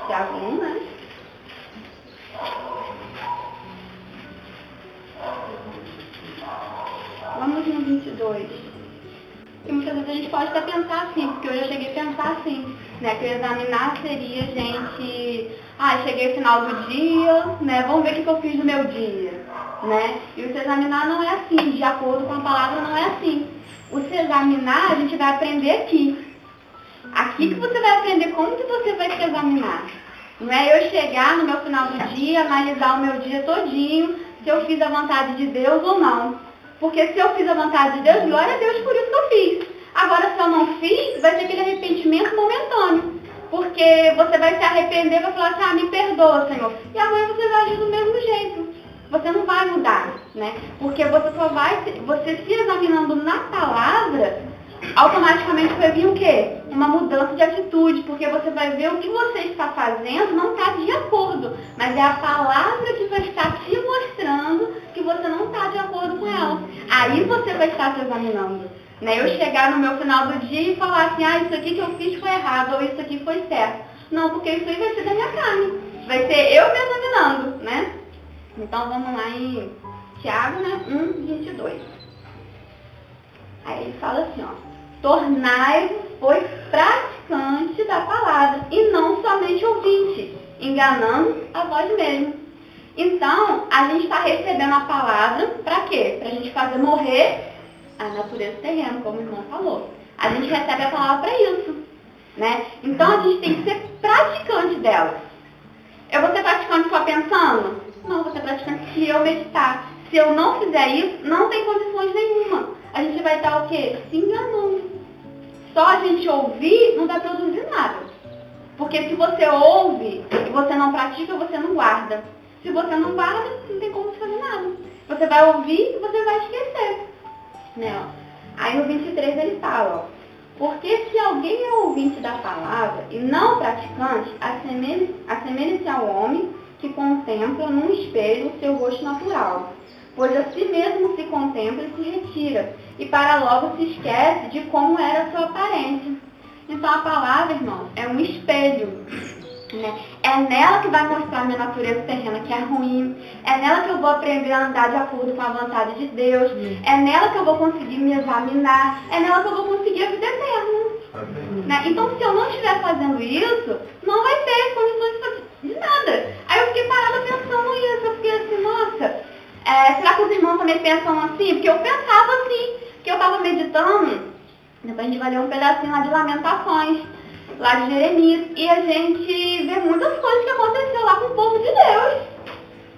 Tiago 1, né? Vamos no 22. E muitas vezes a gente pode até pensar assim, porque eu já cheguei a pensar assim, né? Que o examinar seria, gente, cheguei no final do dia, né? Vamos ver o que eu fiz no meu dia, né? E o se examinar não é assim, de acordo com a palavra não é assim. O se examinar a gente vai aprender aqui. Aqui que você vai aprender como que você vai se examinar. Não é eu chegar no meu final do dia, analisar o meu dia todinho, se eu fiz a vontade de Deus ou não. Porque se eu fiz a vontade de Deus, glória a Deus por isso que eu fiz. Agora, se eu não fiz, vai ter aquele arrependimento momentâneo. Porque você vai se arrepender e vai falar assim, me perdoa, Senhor. E amanhã você vai agir do mesmo jeito. Você não vai mudar, né? Porque você se examinando na palavra, automaticamente vai vir o quê? Uma mudança de atitude, porque você vai ver o que você está fazendo não está de acordo, mas é a palavra que vai estar te mostrando que você não está de acordo com ela. Aí você vai estar se examinando. Né? Eu chegar no meu final do dia e falar assim, isso aqui que eu fiz foi errado, ou isso aqui foi certo. Não, porque isso aí vai ser da minha carne. Vai ser eu me examinando, né? Então vamos lá em Tiago, né? 1:22. Aí ele fala assim, tornai-vos, pois, praticantes da palavra, e não somente ouvintes, enganando a vós mesmos. Então, a gente está recebendo a palavra para quê? Para a gente fazer morrer a natureza terrena, como o irmão falou. A gente recebe a palavra para isso, né? Então, a gente tem que ser praticante dela. Eu vou ser praticante só pensando? Não, eu vou ser praticante se eu meditar. Se eu não fizer isso, não tem condições nenhuma. A gente vai estar o quê? Se enganando. Só a gente ouvir não vai produzir nada. Porque se você ouve e você não pratica, você não guarda. Se você não guarda, não tem como fazer nada. Você vai ouvir e você vai esquecer. Né? Aí no 23 ele fala, porque se alguém é ouvinte da palavra e não praticante, assemelha-se ao homem que contempla num espelho o seu rosto natural. Pois a si mesmo se contempla e se retira, e para logo se esquece de como era a sua aparência. Então a palavra, irmão, é um espelho. Né? É nela que vai mostrar a minha natureza terrena, que é ruim. É nela que eu vou aprender a andar de acordo com a vontade de Deus. É nela que eu vou conseguir me examinar. É nela que eu vou conseguir a vida eterna. Né? Então, se eu não estiver fazendo isso, não vai ter condições de nada. Aí eu fiquei parada pensando nisso. Eu fiquei assim, nossa, será que os irmãos também pensam assim? Porque eu pensava assim, que eu estava meditando. Depois a gente vai ler um pedacinho lá de Lamentações, lá de Jeremias, e a gente vê muitas coisas que aconteceu lá com o povo de Deus.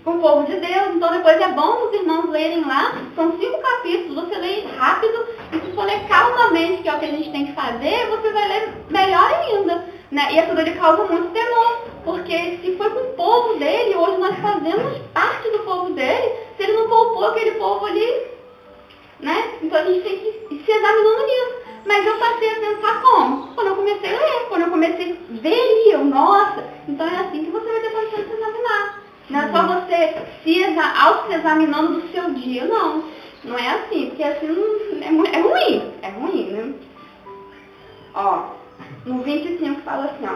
Com o povo de Deus. Então depois é bom os irmãos lerem lá, são 5 capítulos, você lê rápido, e se for ler calmamente, que é o que a gente tem que fazer, você vai ler melhor ainda. Né? E aquilo ali causa muito temor, porque se foi com o povo dele, hoje nós fazemos parte do povo dele, se ele não poupou aquele povo ali, né? Então a gente tem que ir se examinando nisso. Mas eu passei a pensar como? Quando eu comecei a ler, quando eu comecei a ver ali, nossa, então é assim que você vai ter condição de se examinar. Não é só você se examinando do seu dia, não. Não é assim, porque assim é ruim, né? Ó, no 25 fala assim,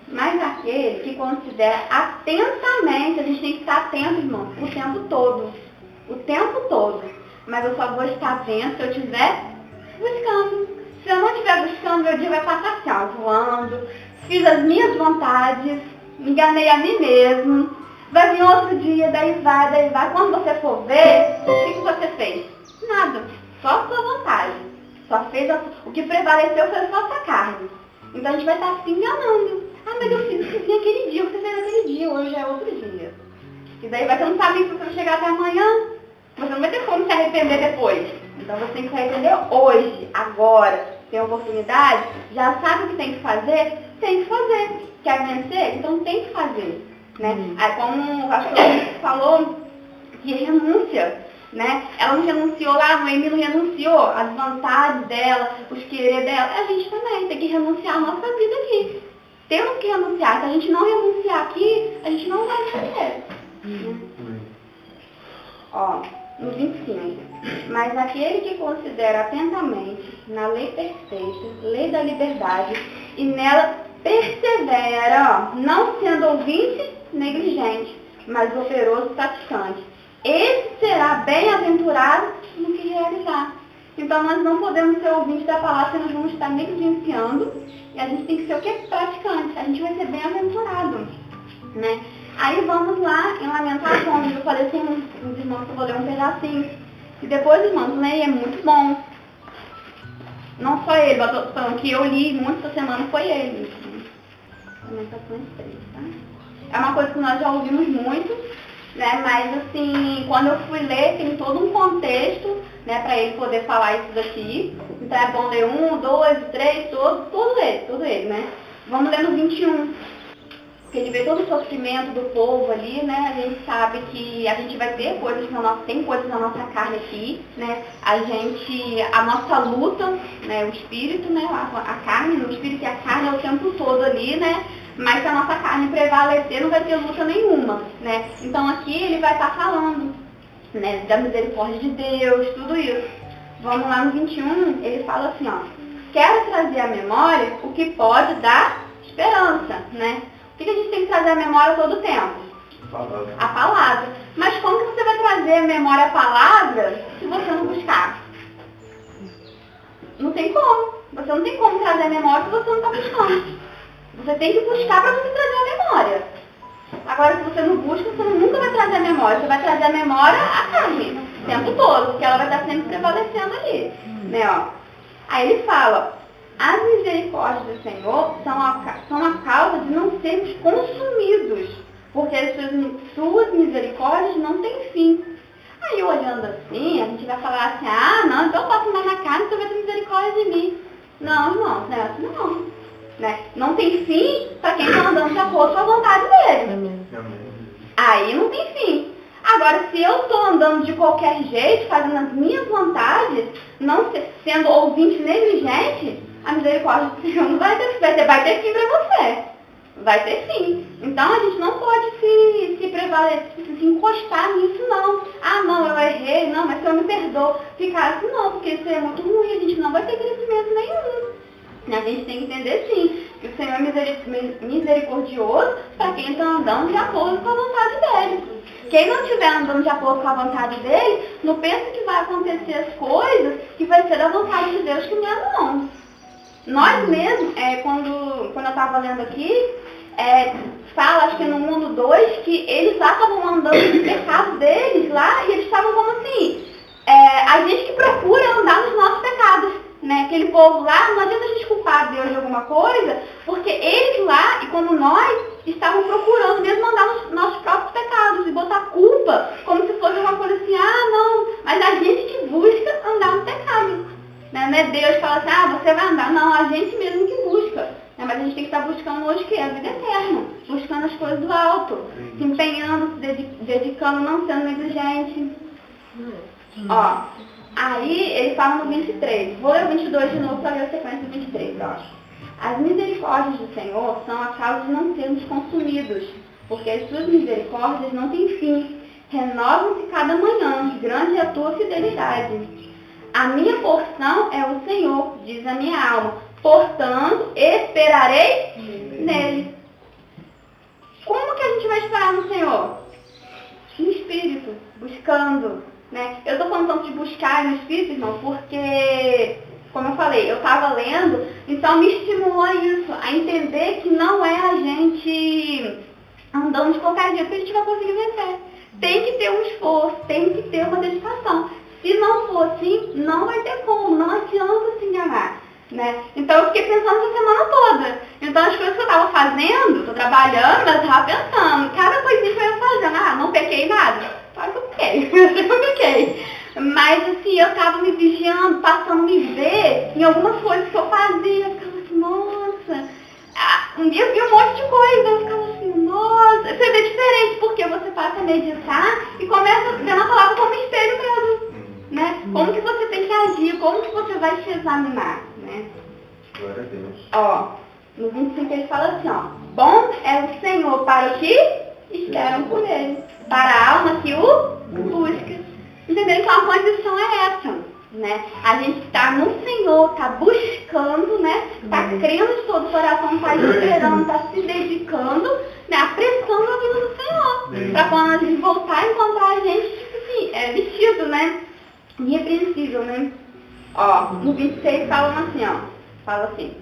mas aquele que considera atentamente, a gente tem que estar atento, irmão, o tempo todo. Mas eu só vou estar atento se eu estiver buscando. Se eu não estiver buscando, meu dia vai passar assim, voando, fiz as minhas vontades, me enganei a mim mesmo, Vai vir outro dia, daí vai. Quando você for ver, o que você fez? Nada. Só a sua vontade. Só fez o que prevaleceu foi só a sua carne. Então a gente vai estar se enganando. Ah, mas eu fiz o que fiz aquele dia, o que você fez naquele dia, hoje é outro dia. E daí você não sabe se você vai chegar até amanhã. Você não vai ter como se arrepender depois. Então você tem que se arrepender hoje, agora. Tem oportunidade, já sabe o que tem que fazer, tem que fazer. Quer vencer? Então tem que fazer. Né? Aí como o pastor falou, que renúncia, né? Ela não renunciou lá, a Noemi não renunciou às vontades dela, os querer dela. A gente também tem que renunciar a nossa vida aqui. Temos que renunciar. Se a gente não renunciar aqui, a gente não vai vencer. Ó, no 25. Mas aquele que considera atentamente na lei perfeita, lei da liberdade, e nela persevera, não sendo ouvinte negligente, mas operoso praticante, esse será bem-aventurado no que realizar. Então nós não podemos ser ouvintes da palavra, nós vamos estar negligenciando, e a gente tem que ser o quê? Praticante. A gente vai ser bem-aventurado, né? Aí vamos lá em Lamentações. Eu falei com os irmãos que eu vou ler um pedacinho. E depois, irmãos, leia, é muito bom. Não só ele, mas eu falando que eu li muito essa semana foi ele. Lamentações 3, tá? É uma coisa que nós já ouvimos muito, né? Mas assim, quando eu fui ler, tem todo um contexto, né, para ele poder falar isso daqui. Então é bom ler 1, 2, 3, tudo ele, né? Vamos ler no 21. Porque ele vê todo o sofrimento do povo ali, né? A gente sabe que a gente vai ter coisas tem coisas na nossa carne aqui, né? A nossa luta, né? O espírito, né? A carne, o espírito e a carne é o tempo todo ali, né? Mas se a nossa carne prevalecer, não vai ter luta nenhuma, né? Então aqui ele vai estar falando, né? Da misericórdia de Deus, tudo isso. Vamos lá no 21, ele fala assim, ó. Quero trazer à memória o que pode dar esperança, né? O que a gente tem que trazer à memória todo o tempo? A palavra. Mas como que você vai trazer à memória a palavra se você não buscar? Não tem como. Você não tem como trazer a memória se você não está buscando. Você tem que buscar para você trazer a memória. Agora, se você não busca, você nunca vai trazer a memória. Você vai trazer a memória a carne o tempo todo, porque ela vai estar sempre prevalecendo ali. Né, ó. Aí ele fala... As misericórdias do Senhor são a causa de não sermos consumidos, porque as suas misericórdias não têm fim. Aí, olhando assim, a gente vai falar assim, não, então eu posso andar na carne, você vai ter misericórdia de mim. Não, irmão, não é assim não. Né? Não tem fim para quem está andando de acordo com a vontade dele. Amém. Aí não tem fim. Agora, se eu estou andando de qualquer jeito, fazendo as minhas vontades, não sendo ouvinte negligente, a misericórdia do Senhor não vai ter fim para você. Vai ter fim. Então a gente não pode se prevalecer, se encostar nisso não. Não, eu errei, não, mas o Senhor me perdoa. Ficar assim não, porque isso é muito ruim, a gente não vai ter crescimento nenhum. A gente tem que entender sim, que o Senhor é misericordioso para quem está andando de acordo com a vontade dele. Quem não estiver andando de acordo com a vontade dele, não pensa que vai acontecer as coisas que vai ser da vontade de Deus que não é não. Nós mesmos, quando eu estava lendo aqui, fala, acho que no mundo 2, que eles lá estavam andando nos pecados deles lá, e eles estavam como assim, a gente que procura andar nos nossos pecados, né? Aquele povo lá, não adianta a gente culpar Deus de alguma coisa, porque eles lá, e como nós, estavam procurando mesmo andar nos nossos próprios pecados, e botar culpa, como se fosse uma coisa assim, não, mas a gente que busca andar no pecado. Não é Deus que fala assim, você vai andar. Não, a gente mesmo que busca. Mas a gente tem que estar buscando hoje o quê? A vida eterna. Buscando as coisas do alto. Se empenhando, se dedicando, não sendo negligente. Ó, aí ele fala no 23. Vou ler o 22 de novo para ler a sequência do 23, ó. As misericórdias do Senhor são a causa de não sermos consumidos, porque as suas misericórdias não têm fim. Renovam-se cada manhã. Grande é a tua fidelidade. A minha porção é o Senhor, diz a minha alma. Portanto, esperarei nele. Como que a gente vai esperar no Senhor? No Espírito, buscando. Né? Eu estou falando tanto de buscar no Espírito, irmão, porque, como eu falei, eu estava lendo, então me estimulou a isso, a entender que não é a gente andando de qualquer jeito que a gente vai conseguir vencer. Tem que ter um esforço, tem que ter uma dedicação. Se não for assim, não vai ter como, não adianta se enganar. Né? Então eu fiquei pensando essa semana toda. Então as coisas que eu estava fazendo, estou trabalhando, mas eu estava pensando, cada coisinha que eu ia fazendo, não pequei nada. Claro que eu pequei, eu sei que eu pequei. Mas assim, eu estava me vigiando, passando a me ver em algumas coisas que eu fazia. Eu ficava assim, nossa. Eu vi um monte de coisa, eu ficava assim, nossa. Você vê diferente, porque você passa a meditar e começa a ver a palavra como espelho mesmo. Né? Como que você tem que agir, como que você vai se examinar, né? Glória a Deus. Ó, no 25 ele fala assim, ó, bom é o Senhor para o que esperam por ele, para a alma que o busca. Entendeu? Então a condição é essa, né? A gente está no Senhor, está buscando, né? Está crendo de todo o coração, está esperando, está se dedicando, né? Apressando a vida do Senhor. Para quando a gente voltar a encontrar a gente, tipo assim, vestido, né? Irrepreensível, né? Ó, no 26 fala assim,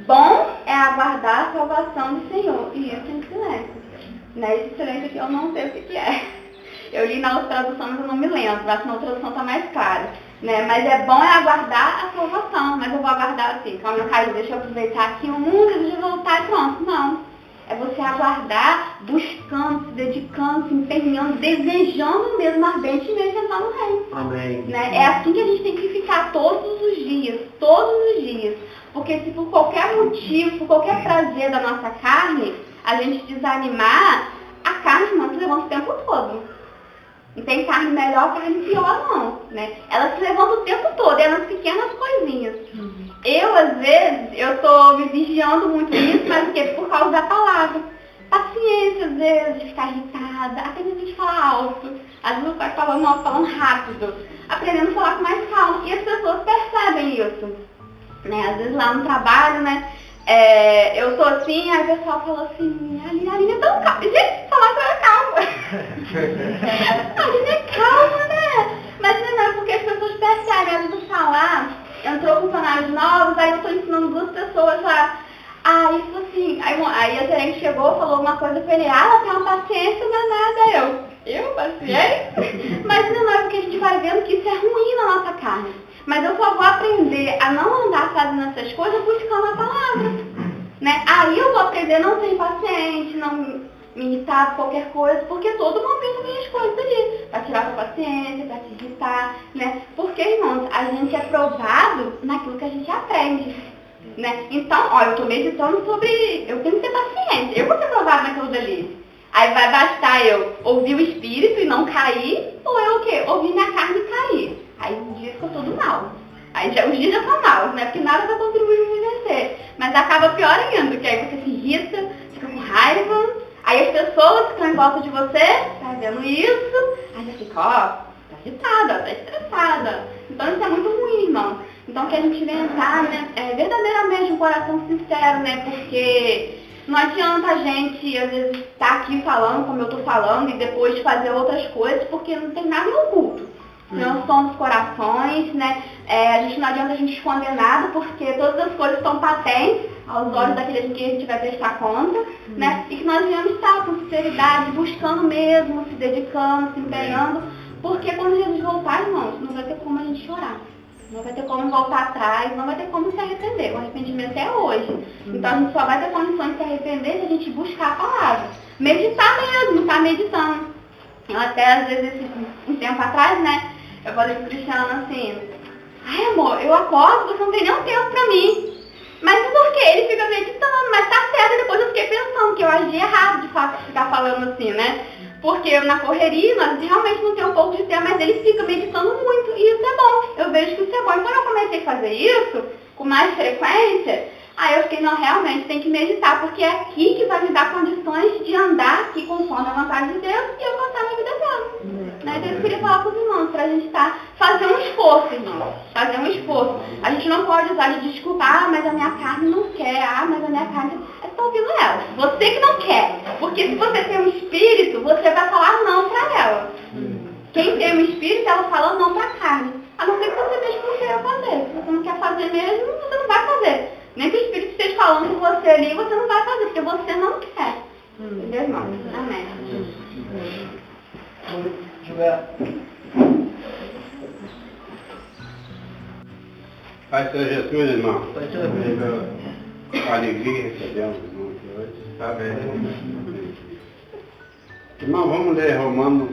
bom é aguardar a salvação do Senhor, e isso em silêncio. Né? Esse silêncio aqui eu não sei o que é. Eu li na outra tradução, mas eu não me lembro, acho que na outra tradução está mais claro. Né? Mas é bom é aguardar a salvação, mas eu vou aguardar assim, calma, Caio, deixa eu aproveitar aqui o mundo, deixa eu voltar e pronto. Não. É você aguardar, buscando, se dedicando, se empenhando, desejando mesmo ardentemente entrar no reino. Amém. Né? É assim que a gente tem que ficar todos os dias. Porque se por qualquer motivo, por qualquer prazer da nossa carne, a gente desanimar, a carne não se levanta o tempo todo. Não tem carne melhor, carne pior não. Né? Ela se levanta o tempo todo, é nas pequenas coisinhas. Eu, às vezes, eu estou me vigiando muito nisso, mas porque por causa da palavra. Paciência, às vezes, de ficar irritada, aprendendo a falar alto. Às vezes eu estou falando alto, falando rápido, aprendendo a falar com mais calma. E as pessoas percebem isso. Né? Às vezes lá no trabalho, né? Eu estou assim, aí o pessoal fala assim, a Aline é tão calma. Gente, falar que eu era calma. A Aline é calma, né? Mas não é porque as pessoas percebem, às vezes falar. Entrou funcionários novos, aí eu estou ensinando 2 pessoas lá. Isso assim, aí a gerente chegou, falou uma coisa pra ele, ela tem uma paciência danada, eu paciência? Mas não é porque a gente vai vendo que isso é ruim na nossa carne. Mas eu só vou aprender a não andar fazendo essas coisas buscando a palavra. Né? Aí eu vou aprender a não ser impaciente, não me irritar por qualquer coisa, porque todo momento vem as coisas ali, para tirar a paciência, para te irritar, né? Porque, irmãos, a gente é provado naquilo que a gente aprende, né? Então, eu estou meditando sobre, eu tenho que ter paciência, eu vou ser provado naquilo dali. Aí vai bastar eu ouvir o Espírito e não cair, ou eu o quê? Ouvir minha carne cair. Aí os dias ficam tudo mal. Aí os dias já são maus, né? Porque nada vai contribuir para me vencer. Mas acaba pior ainda, que aí você se irrita, fica com raiva. Aí as pessoas que estão em volta de você, tá vendo isso, aí já fica, tá agitada, tá estressada. Então isso é muito ruim, irmão. Então que a gente venha entrar, né, verdadeiramente um coração sincero, né, porque não adianta a gente, às vezes, estar aqui falando como eu tô falando e depois fazer outras coisas, porque não tem nada oculto. Não somos corações, né, a gente não adianta a gente esconder nada, porque todas as coisas estão patentes aos olhos daquele que a gente vai prestar conta, né? E que nós devemos estar com sinceridade, buscando mesmo, se dedicando, se empenhando, porque quando Jesus voltar, irmãos, não vai ter como a gente chorar. Não vai ter como voltar atrás, não vai ter como se arrepender. O arrependimento é hoje. Então a gente só vai ter condições de se arrepender se a gente buscar a palavra. Meditar mesmo, estar meditando. Eu até, às vezes, um tempo atrás, né? Eu falei pro Cristiano assim, ai amor, eu acordo, você não tem nenhum tempo pra mim. Mas por quê? Ele fica meditando, mas tá certo. E depois eu fiquei pensando que eu agi errado de ficar falando assim, né? Porque eu, na correria, nós realmente não temos um pouco de tempo, mas ele fica meditando muito. E isso é bom. Eu vejo que isso é bom. E quando eu comecei a fazer isso, com mais frequência, aí eu fiquei, não, realmente tem que meditar, porque é aqui que vai me dar condições de andar aqui conforme a vontade de Deus e alcançar a minha vida dela. Né? Então eu queria falar com os irmãos, pra gente fazer um esforço, irmãos. Fazer um esforço. A gente não pode usar de desculpa, mas a minha carne não quer, mas a minha carne... É só ouvindo ela. Você que não quer. Porque se você tem um espírito, você vai falar não pra ela. Quem tem um espírito, ela fala não pra carne. A não ser que você deixe você fazer. Se você não quer fazer mesmo, você não vai fazer. Nem que o Espírito esteja falando com você ali, você não vai fazer, porque você não quer. Deus manda. Amém. Pai Senhor Jesus, irmão. Alegria recebemos, irmão, aqui hoje. Amém. Irmão, vamos ler Romanos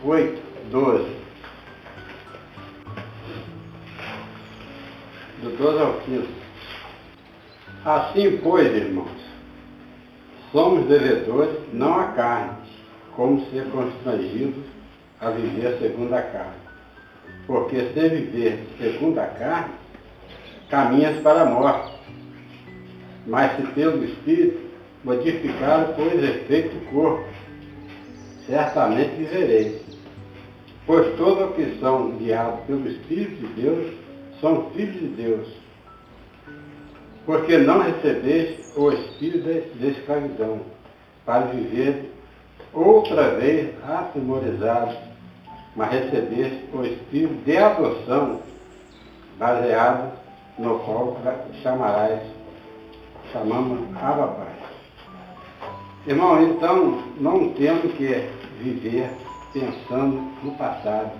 8, 12. Do 12 ao 15. Assim, pois, irmãos, somos devedores, não à carne, como ser constrangidos a viver segundo a carne. Porque se viver segundo a carne, caminhas para a morte. Mas se pelo Espírito modificar, pois, efeito do corpo, certamente vivereis. Pois todos os que são guiados pelo Espírito de Deus são filhos de Deus. Porque não recebeste o espírito de escravidão, para viver outra vez atemorizados, mas recebeste o espírito de adoção, baseado no qual chamamos Abba Pai. Irmão, então não temos que viver pensando no passado,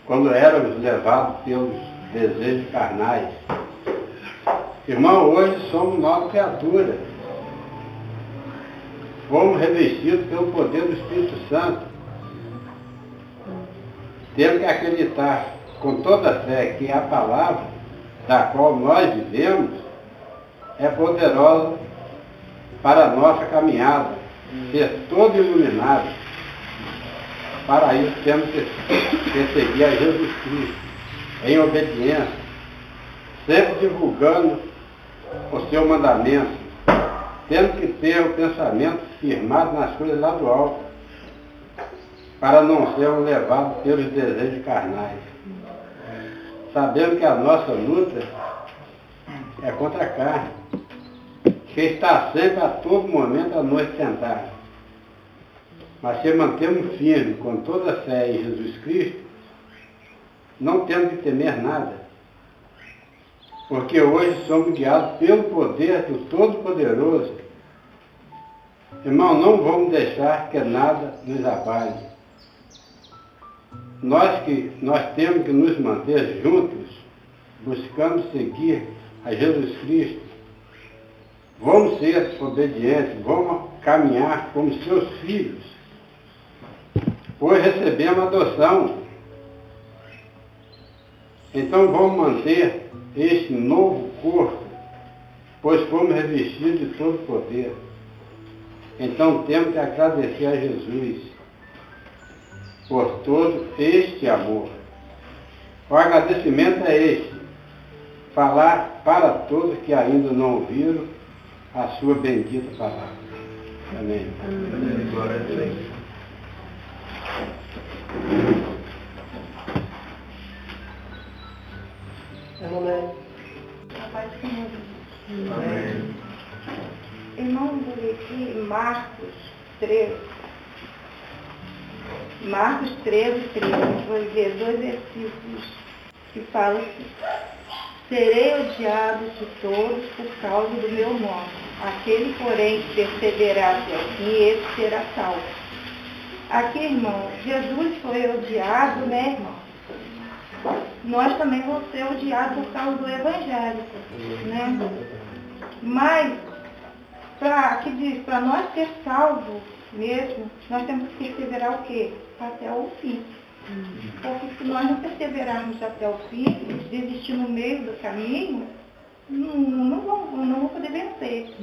quando éramos levados pelos desejos carnais. Irmão, hoje somos nova criatura. Fomos revestidos pelo poder do Espírito Santo. Temos que acreditar com toda a fé que a palavra da qual nós vivemos é poderosa para a nossa caminhada, ser todo iluminado. Para isso temos que seguir a Jesus Cristo em obediência, sempre divulgando o seu mandamento. Temos que ter o pensamento firmado nas coisas lá do alto, para não sermos levados pelos desejos carnais. Sabemos que a nossa luta é contra a carne, que está sempre a todo momento a nos tentar. Mas se mantemos firmes com toda a fé em Jesus Cristo, não temos que temer nada, porque hoje somos guiados pelo poder do Todo-Poderoso. Irmão, não vamos deixar que nada nos abale. Nós temos que nos manter juntos, buscando seguir a Jesus Cristo. Vamos ser obedientes, vamos caminhar como seus filhos, pois recebemos adoção. Então vamos manter este novo corpo, pois fomos revestidos de todo poder. Então temos que agradecer a Jesus por todo este amor. O agradecimento é este: falar para todos que ainda não ouviram a sua bendita palavra. Amém. Amém. Glória a Deus. Amém. Irmão, vou ler aqui Marcos 13. Marcos 13, 13. Vou ler 2 versículos que falam assim: serei odiado de todos por causa do meu nome. Aquele, porém, que perseverar até o fim, esse será salvo. Aqui, irmão, Jesus foi odiado, né, irmão? Nós também vamos ser odiados por causa do Evangelho, né? Mas, para nós ser salvos mesmo, nós temos que perseverar o quê? Até o fim. Porque se nós não perseverarmos até o fim, desistir no meio do caminho, não vamos poder vencer.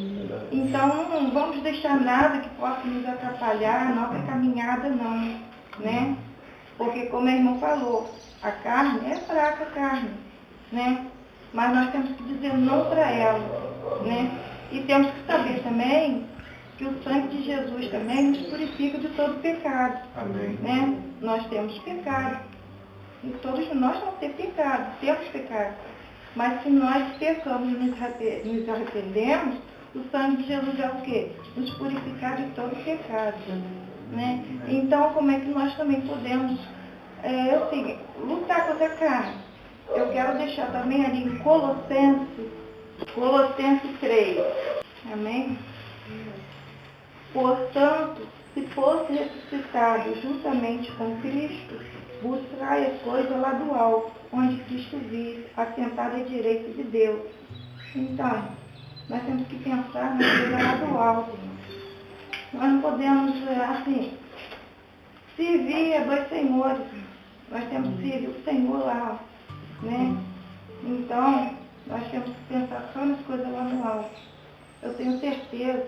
Então, não vamos deixar nada que possa nos atrapalhar a nossa caminhada, não, né? Porque, como a irmã falou, a carne é fraca, a carne, né? Mas nós temos que dizer não para ela, né? E temos que saber também que o sangue de Jesus também nos purifica de todo pecado. Amém. Né? Nós temos pecado. E todos nós vamos ter pecado, temos pecado. Mas se nós pecamos e nos arrependemos, o sangue de Jesus é o quê? Nos purificar de todo pecado. Né? Então, como é que nós também podemos lutar contra a carne? Eu quero deixar também ali em Colossenses 3. Amém? Portanto, se fosse ressuscitado juntamente com Cristo, buscai as coisas lá do alto, onde Cristo vive, assentado à direita de Deus. Então, nós temos que pensar nas coisas lá do alto. Nós não podemos, assim, servir a dois senhores. Nós temos que servir o Senhor lá, né? Então, nós temos que pensar só nas coisas lá no alto. Eu tenho certeza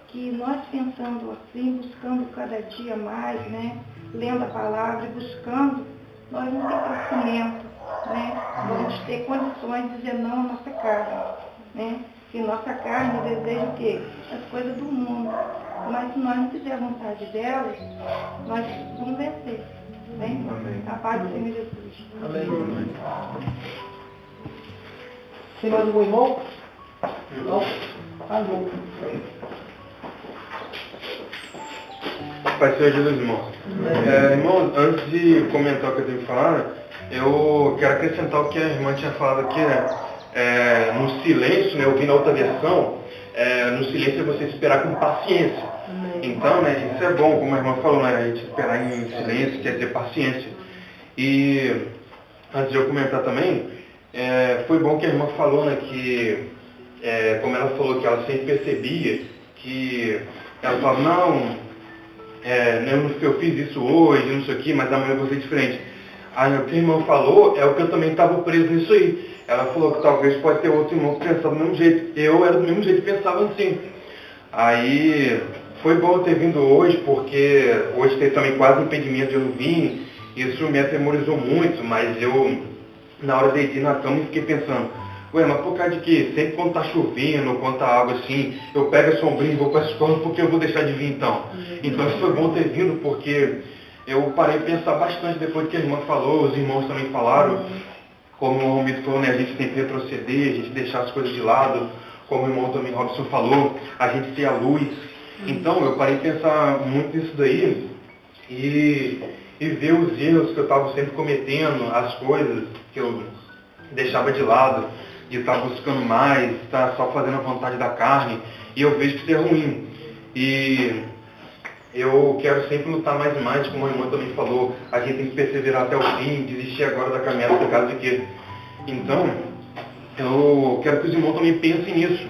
que nós pensando assim, buscando cada dia mais, né? Lendo a palavra e buscando, nós não temos crescimento, né? Vamos ter condições de dizer não à nossa carne, né? Que nossa carne deseja o quê? As coisas do mundo. Mas se nós não fizermos a vontade delas, nós vamos vencer. Né? A paz do Senhor Jesus. Amém. Tem mais algum irmão? Não? Amém. Pai, Senhor Jesus, irmão. Irmão, antes de comentar o que eu tenho que falar, eu quero acrescentar o que a irmã tinha falado aqui, né? No silêncio, né? Eu vi na outra versão, no silêncio é você esperar com paciência. Então, né, isso é bom, como a irmã falou, né? A gente esperar em silêncio quer ter paciência. E antes de eu comentar também, foi bom que a irmã falou, né, que como ela falou que ela sempre percebia que ela falava, não, eu fiz isso hoje, não sei o que, mas amanhã eu vou ser diferente. Aí o que a irmã falou é o que eu também estava preso nisso aí. Ela falou que talvez pode ter outro irmão que pensava do mesmo jeito. Eu era do mesmo jeito, pensava assim. Aí foi bom ter vindo hoje, porque hoje teve também quase impedimento de eu não vir. Isso me atemorizou muito, mas eu, na hora de ir na cama, fiquei pensando, ué, mas por causa de quê? Sempre quando tá chovendo, quando tá água assim, eu pego a sombrinha e vou para a escola, porque eu vou deixar de vir então? Então isso foi bom ter vindo, porque eu parei a pensar bastante depois que a irmã falou, os irmãos também falaram, como o Romito falou, né, a gente tem que retroceder, a gente deixar as coisas de lado, como o irmão também Robson falou, a gente ser a luz. Então eu parei a pensar muito nisso daí e ver os erros que eu estava sempre cometendo, as coisas que eu deixava de lado, de estar buscando mais, estar só fazendo a vontade da carne, e eu vejo que isso é ruim. E eu quero sempre lutar mais e mais, como a irmã também falou, a gente tem que perseverar até o fim, desistir agora da caminhada por causa de quê? Então, eu quero que os irmãos também pensem nisso,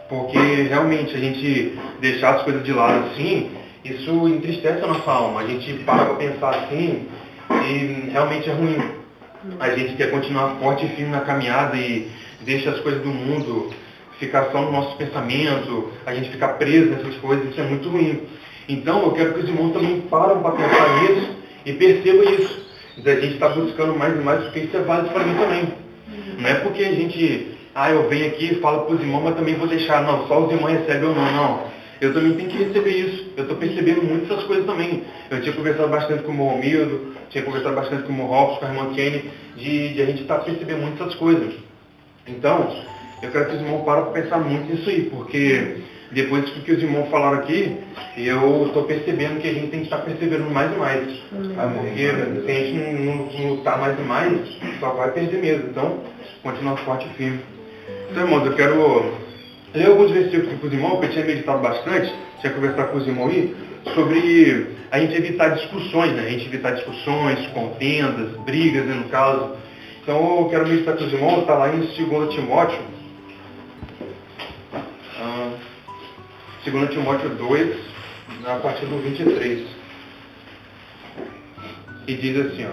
porque realmente a gente deixar as coisas de lado assim, isso entristece a nossa alma, a gente para para pensar assim e realmente é ruim. A gente quer continuar forte e firme na caminhada e deixa as coisas do mundo ficar só no nosso pensamento, a gente ficar preso nessas coisas, isso é muito ruim. Então eu quero que os irmãos também param para pensar nisso e percebam isso, da gente estar buscando mais e mais, porque isso é válido para mim também. Não é porque a gente, eu venho aqui e falo para os irmãos, mas também vou deixar, não, só os irmãos recebem ou não. Eu também tenho que receber isso. Eu estou percebendo muito essas coisas também. Eu tinha conversado bastante com o Romildo, tinha conversado bastante com o Robson, com a irmã Kenny, de a gente estar percebendo muito essas coisas. Então, eu quero que os irmãos parem para pensar muito nisso aí, porque depois do que os irmãos falaram aqui, eu estou percebendo que a gente tem que estar perseverando mais e mais. Porque se a gente não lutar mais e mais, só vai perder mesmo. Então, continuar forte e firme. Então, irmãos, eu quero ler alguns versículos aqui para os irmãos, porque eu tinha meditado bastante, tinha conversado com os irmãos aí, sobre a gente evitar discussões, né? A gente evitar discussões, contendas, brigas, né, no caso. Então eu quero meditar com os irmãos, está lá em 2 Timóteo, 2 Timóteo 2, a partir do 23. E diz assim,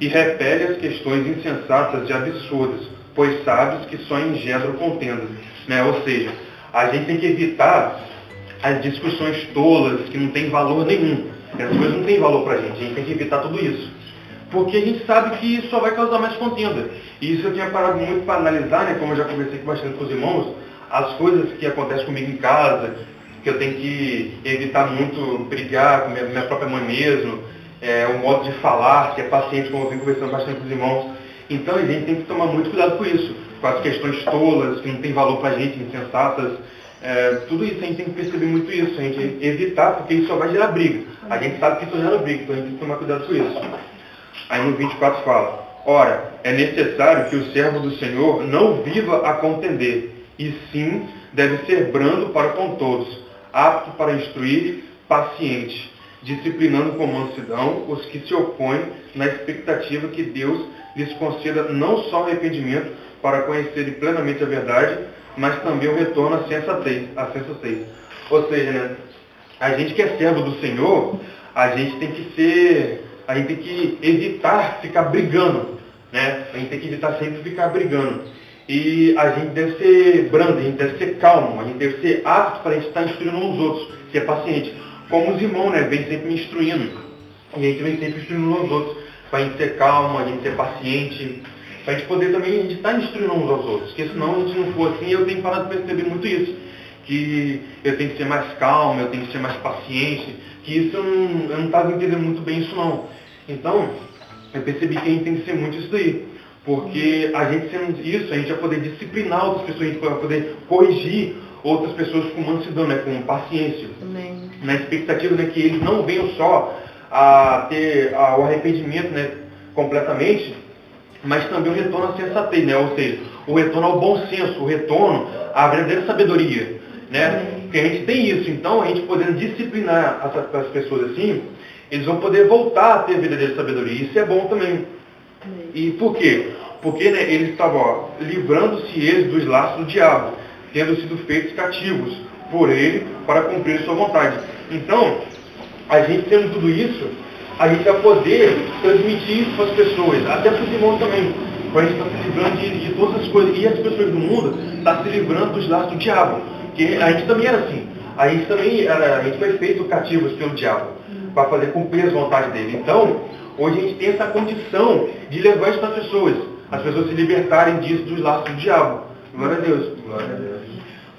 e repele as questões insensatas e absurdas, pois sabes que só engendram contendas. Né? Ou seja, a gente tem que evitar as discussões tolas que não tem valor nenhum. Essas coisas não têm valor pra gente tem que evitar tudo isso. Porque a gente sabe que isso só vai causar mais contenda. E isso eu tinha parado muito para analisar, né? Como eu já conversei bastante com os irmãos, as coisas que acontecem comigo em casa, que eu tenho que evitar muito brigar com minha própria mãe mesmo, o modo de falar, que é paciente, como eu venho conversando bastante com os irmãos. Então a gente tem que tomar muito cuidado com isso, com as questões tolas, que não tem valor pra gente, insensatas, tudo isso a gente tem que perceber muito isso, a gente evitar, porque isso só vai gerar briga. A gente sabe que isso gera briga, então a gente tem que tomar cuidado com isso. Aí no 24 fala, ora, é necessário que o servo do Senhor não viva a contender, e sim deve ser brando para com todos, apto para instruir, paciente, disciplinando com mansidão os que se opõem, na expectativa que Deus lhes conceda não só o arrependimento para conhecerem plenamente a verdade, mas também o retorno à sensatez. Ou seja, né, a gente que é servo do Senhor, a gente tem que evitar ficar brigando, né? A gente tem que evitar sempre ficar brigando. E a gente deve ser brando, a gente deve ser calmo, a gente deve ser apto para a gente estar instruindo uns outros, ser paciente. Como os irmãos, né, vem sempre me instruindo. E a gente vem sempre instruindo uns aos outros, para a gente ser calmo, a gente ser paciente, para a gente poder também, a gente estar instruindo uns aos outros. Porque senão, a gente não for assim, eu tenho parado de perceber muito isso. Que eu tenho que ser mais calmo, eu tenho que ser mais paciente, que isso eu não estava entendendo muito bem isso não. Então, eu percebi que a gente tem que ser muito isso daí. Porque a gente sendo isso, a gente vai poder disciplinar outras pessoas, a gente vai poder corrigir outras pessoas com mansidão, né, com paciência. Amém. Na expectativa, né, que eles não venham só a ter o arrependimento, né, completamente, mas também o retorno à sensatez, né, ou seja, o retorno ao bom senso, o retorno à verdadeira sabedoria. Né? Porque a gente tem isso, então a gente podendo disciplinar as pessoas assim, eles vão poder voltar a ter verdadeira sabedoria. Isso é bom também. E por quê? Porque, né, eles estavam livrando-se eles dos laços do diabo, tendo sido feitos cativos por ele para cumprir sua vontade. Então, a gente tendo tudo isso, a gente vai poder transmitir isso para as pessoas, até para os irmãos também. A gente está se livrando de todas as coisas. E as pessoas do mundo estão se livrando dos laços do diabo. Porque a gente também era assim. A gente foi feito cativos pelo diabo, para fazer cumprir as vontades dele. Então, hoje a gente tem essa condição de levar isso para as pessoas se libertarem disso, dos laços do diabo. Glória a Deus. Glória a Deus.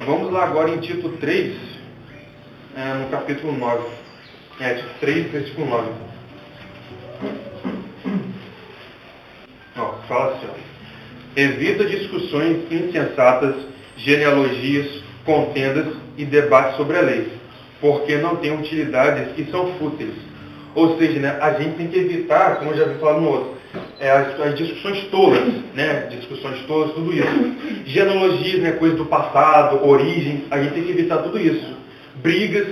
Vamos lá agora em Tito 3, no capítulo 9. Tito 3, versículo 9. Fala assim, evita discussões insensatas, genealogias, contendas e debates sobre a lei, porque não tem utilidades e são fúteis. Ou seja, né, a gente tem que evitar, como eu já vi falar no outro, as discussões tolas, né, tudo isso. Genealogias, né, coisas do passado, origens, a gente tem que evitar tudo isso. Brigas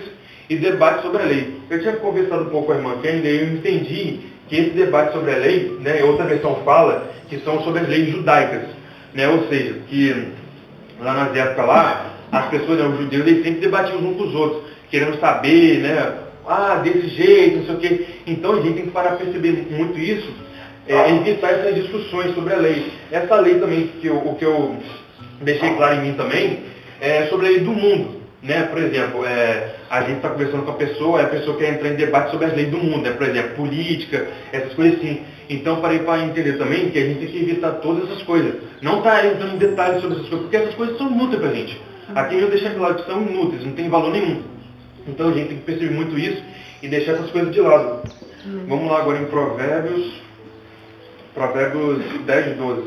e debates sobre a lei. Eu tinha conversado um pouco com a irmã Kennedy e eu entendi que esse debate sobre a lei, né, outra versão fala que são sobre as leis judaicas, né, ou seja, que lá nas épocas lá, as pessoas, né, os judeus, eles sempre debatiam uns com os outros, querendo saber, né, desse jeito, não sei o quê. Então a gente tem que parar para perceber muito isso, evitar essas discussões sobre a lei. Essa lei também, o que eu deixei claro em mim também, é sobre a lei do mundo. Né? Por exemplo, a gente está conversando com a pessoa quer entrar em debate sobre as leis do mundo, né? Por exemplo, política, essas coisas assim. Então, parei para entender também que a gente tem que evitar todas essas coisas. Não está entrando em detalhes sobre essas coisas, porque essas coisas são inúteis para a gente. Aqui eu deixei claro que são inúteis, não tem valor nenhum. Então, a gente tem que perceber muito isso e deixar essas coisas de lado. Vamos lá agora em Provérbios 10, 12.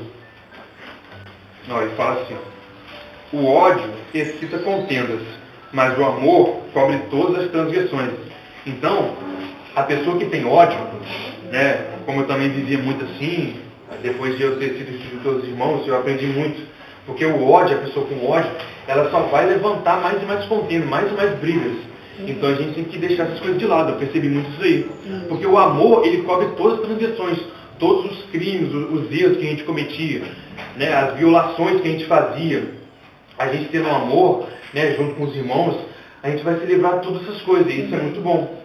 Ele fala assim: o ódio excita contendas, mas o amor cobre todas as transgressões. Então, a pessoa que tem ódio, né, como eu também vivia muito assim, depois de eu ter sido instrutor dos irmãos, eu aprendi muito. Porque o ódio, a pessoa com ódio, ela só vai levantar mais e mais contendas, mais e mais brigas. Então a gente tem que deixar essas coisas de lado. Eu percebi muito isso aí. Porque o amor, ele cobre todas as transgressões, todos os crimes, os erros que a gente cometia, né, as violações que a gente fazia. A gente tendo amor, né, junto com os irmãos, a gente vai se livrar de todas essas coisas, e isso é muito bom.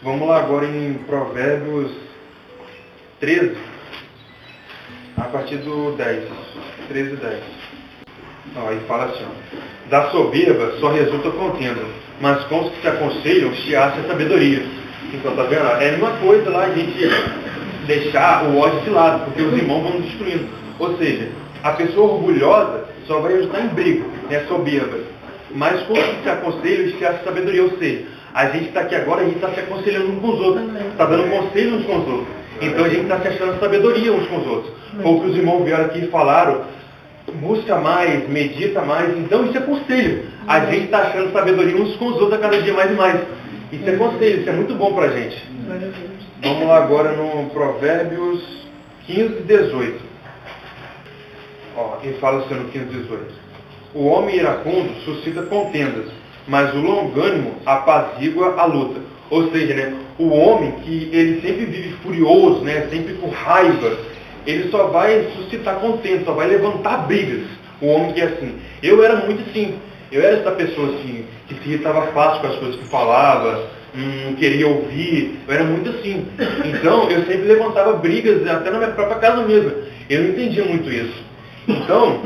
Vamos lá agora em Provérbios 13, a partir do 10, 13 e 10. Aí fala assim, da soberba só resulta contenda, mas com os que se aconselham se acha a sabedoria. Então, tá vendo? É a mesma coisa lá a gente deixar o ódio de lado, porque os irmãos vão destruindo. Ou seja, a pessoa orgulhosa só vai ajudar em briga, né, soberba. Mas com os que se aconselham se acha a sabedoria. Ou seja, a gente está aqui agora, a gente está se aconselhando uns com os outros, está dando conselho uns com os outros. Então a gente está se achando sabedoria uns com os outros. Como que os irmãos vieram aqui e falaram, busca mais, medita mais. Então isso é conselho. A gente está achando sabedoria uns com os outros a cada dia mais e mais. Isso é conselho, isso é muito bom para a gente. Vamos lá agora no Provérbios 15, 18. Ele fala assim no 15, 18. O homem iracundo suscita contendas, mas o longânimo apazigua a luta. Ou seja, né, o homem que ele sempre vive furioso, né, sempre com raiva, ele só vai suscitar contento, só vai levantar brigas. O homem que é assim. Eu era muito assim. Eu era essa pessoa assim, que se irritava fácil com as coisas que falava, não queria ouvir. Eu era muito assim. Então, eu sempre levantava brigas, até na minha própria casa mesmo. Eu não entendia muito isso. Então,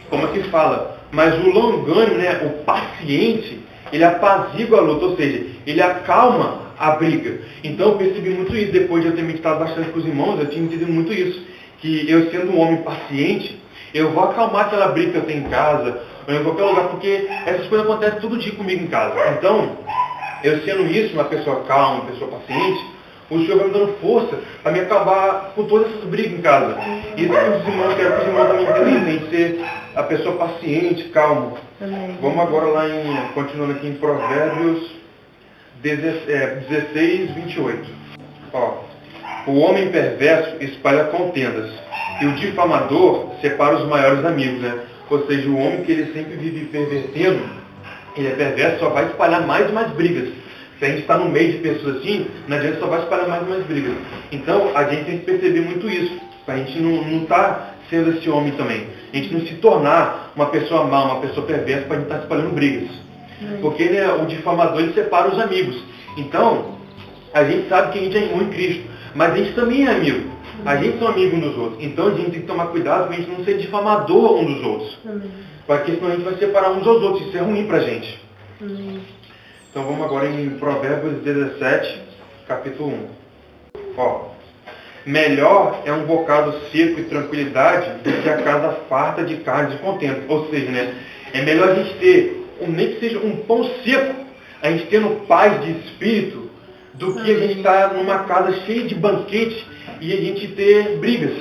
como é que fala? Mas o longânimo, né, o paciente, ele apazigua a luta, ou seja, ele acalma a briga. Então eu percebi muito isso, depois de eu ter meditado bastante com os irmãos, eu tinha entendido muito isso, que eu sendo um homem paciente, eu vou acalmar aquela briga que eu tenho em casa, ou em qualquer lugar, porque essas coisas acontecem todo dia comigo em casa. Então, eu sendo isso, uma pessoa calma, uma pessoa paciente, o Senhor vai me dando força para me acabar com todas essas brigas em casa. E isso que os irmãos, quero que os irmãos também entendem, de ser a pessoa paciente, calma. Vamos agora lá continuando aqui em Provérbios 16, 28. Ó, o homem perverso espalha contendas, e o difamador separa os maiores amigos, né? Ou seja, o homem que ele sempre vive pervertendo, ele é perverso, só vai espalhar mais e mais brigas. Se a gente está no meio de pessoas assim, não adianta, só vai espalhar mais e mais brigas. Então, a gente tem que perceber muito isso, para a gente não estar sendo esse homem também. A gente não se tornar uma pessoa má, uma pessoa perversa, para a gente estar espalhando brigas. Porque né, o difamador, ele separa os amigos. Então, a gente sabe que a gente é irmão em Cristo, mas a gente também é amigo. A gente é amigo uns dos outros. Então, a gente tem que tomar cuidado para a gente não ser difamador um dos outros. Porque senão a gente vai separar uns aos outros. Isso é ruim para a gente. Então, vamos agora em Provérbios 17, capítulo 1. Ó, melhor é um bocado seco e tranquilidade do que a casa farta de carnes e contento. Ou seja, né, é melhor a gente ter, nem que seja um pão seco, a gente tendo paz de espírito, do que a gente estar numa casa cheia de banquete e a gente ter brigas.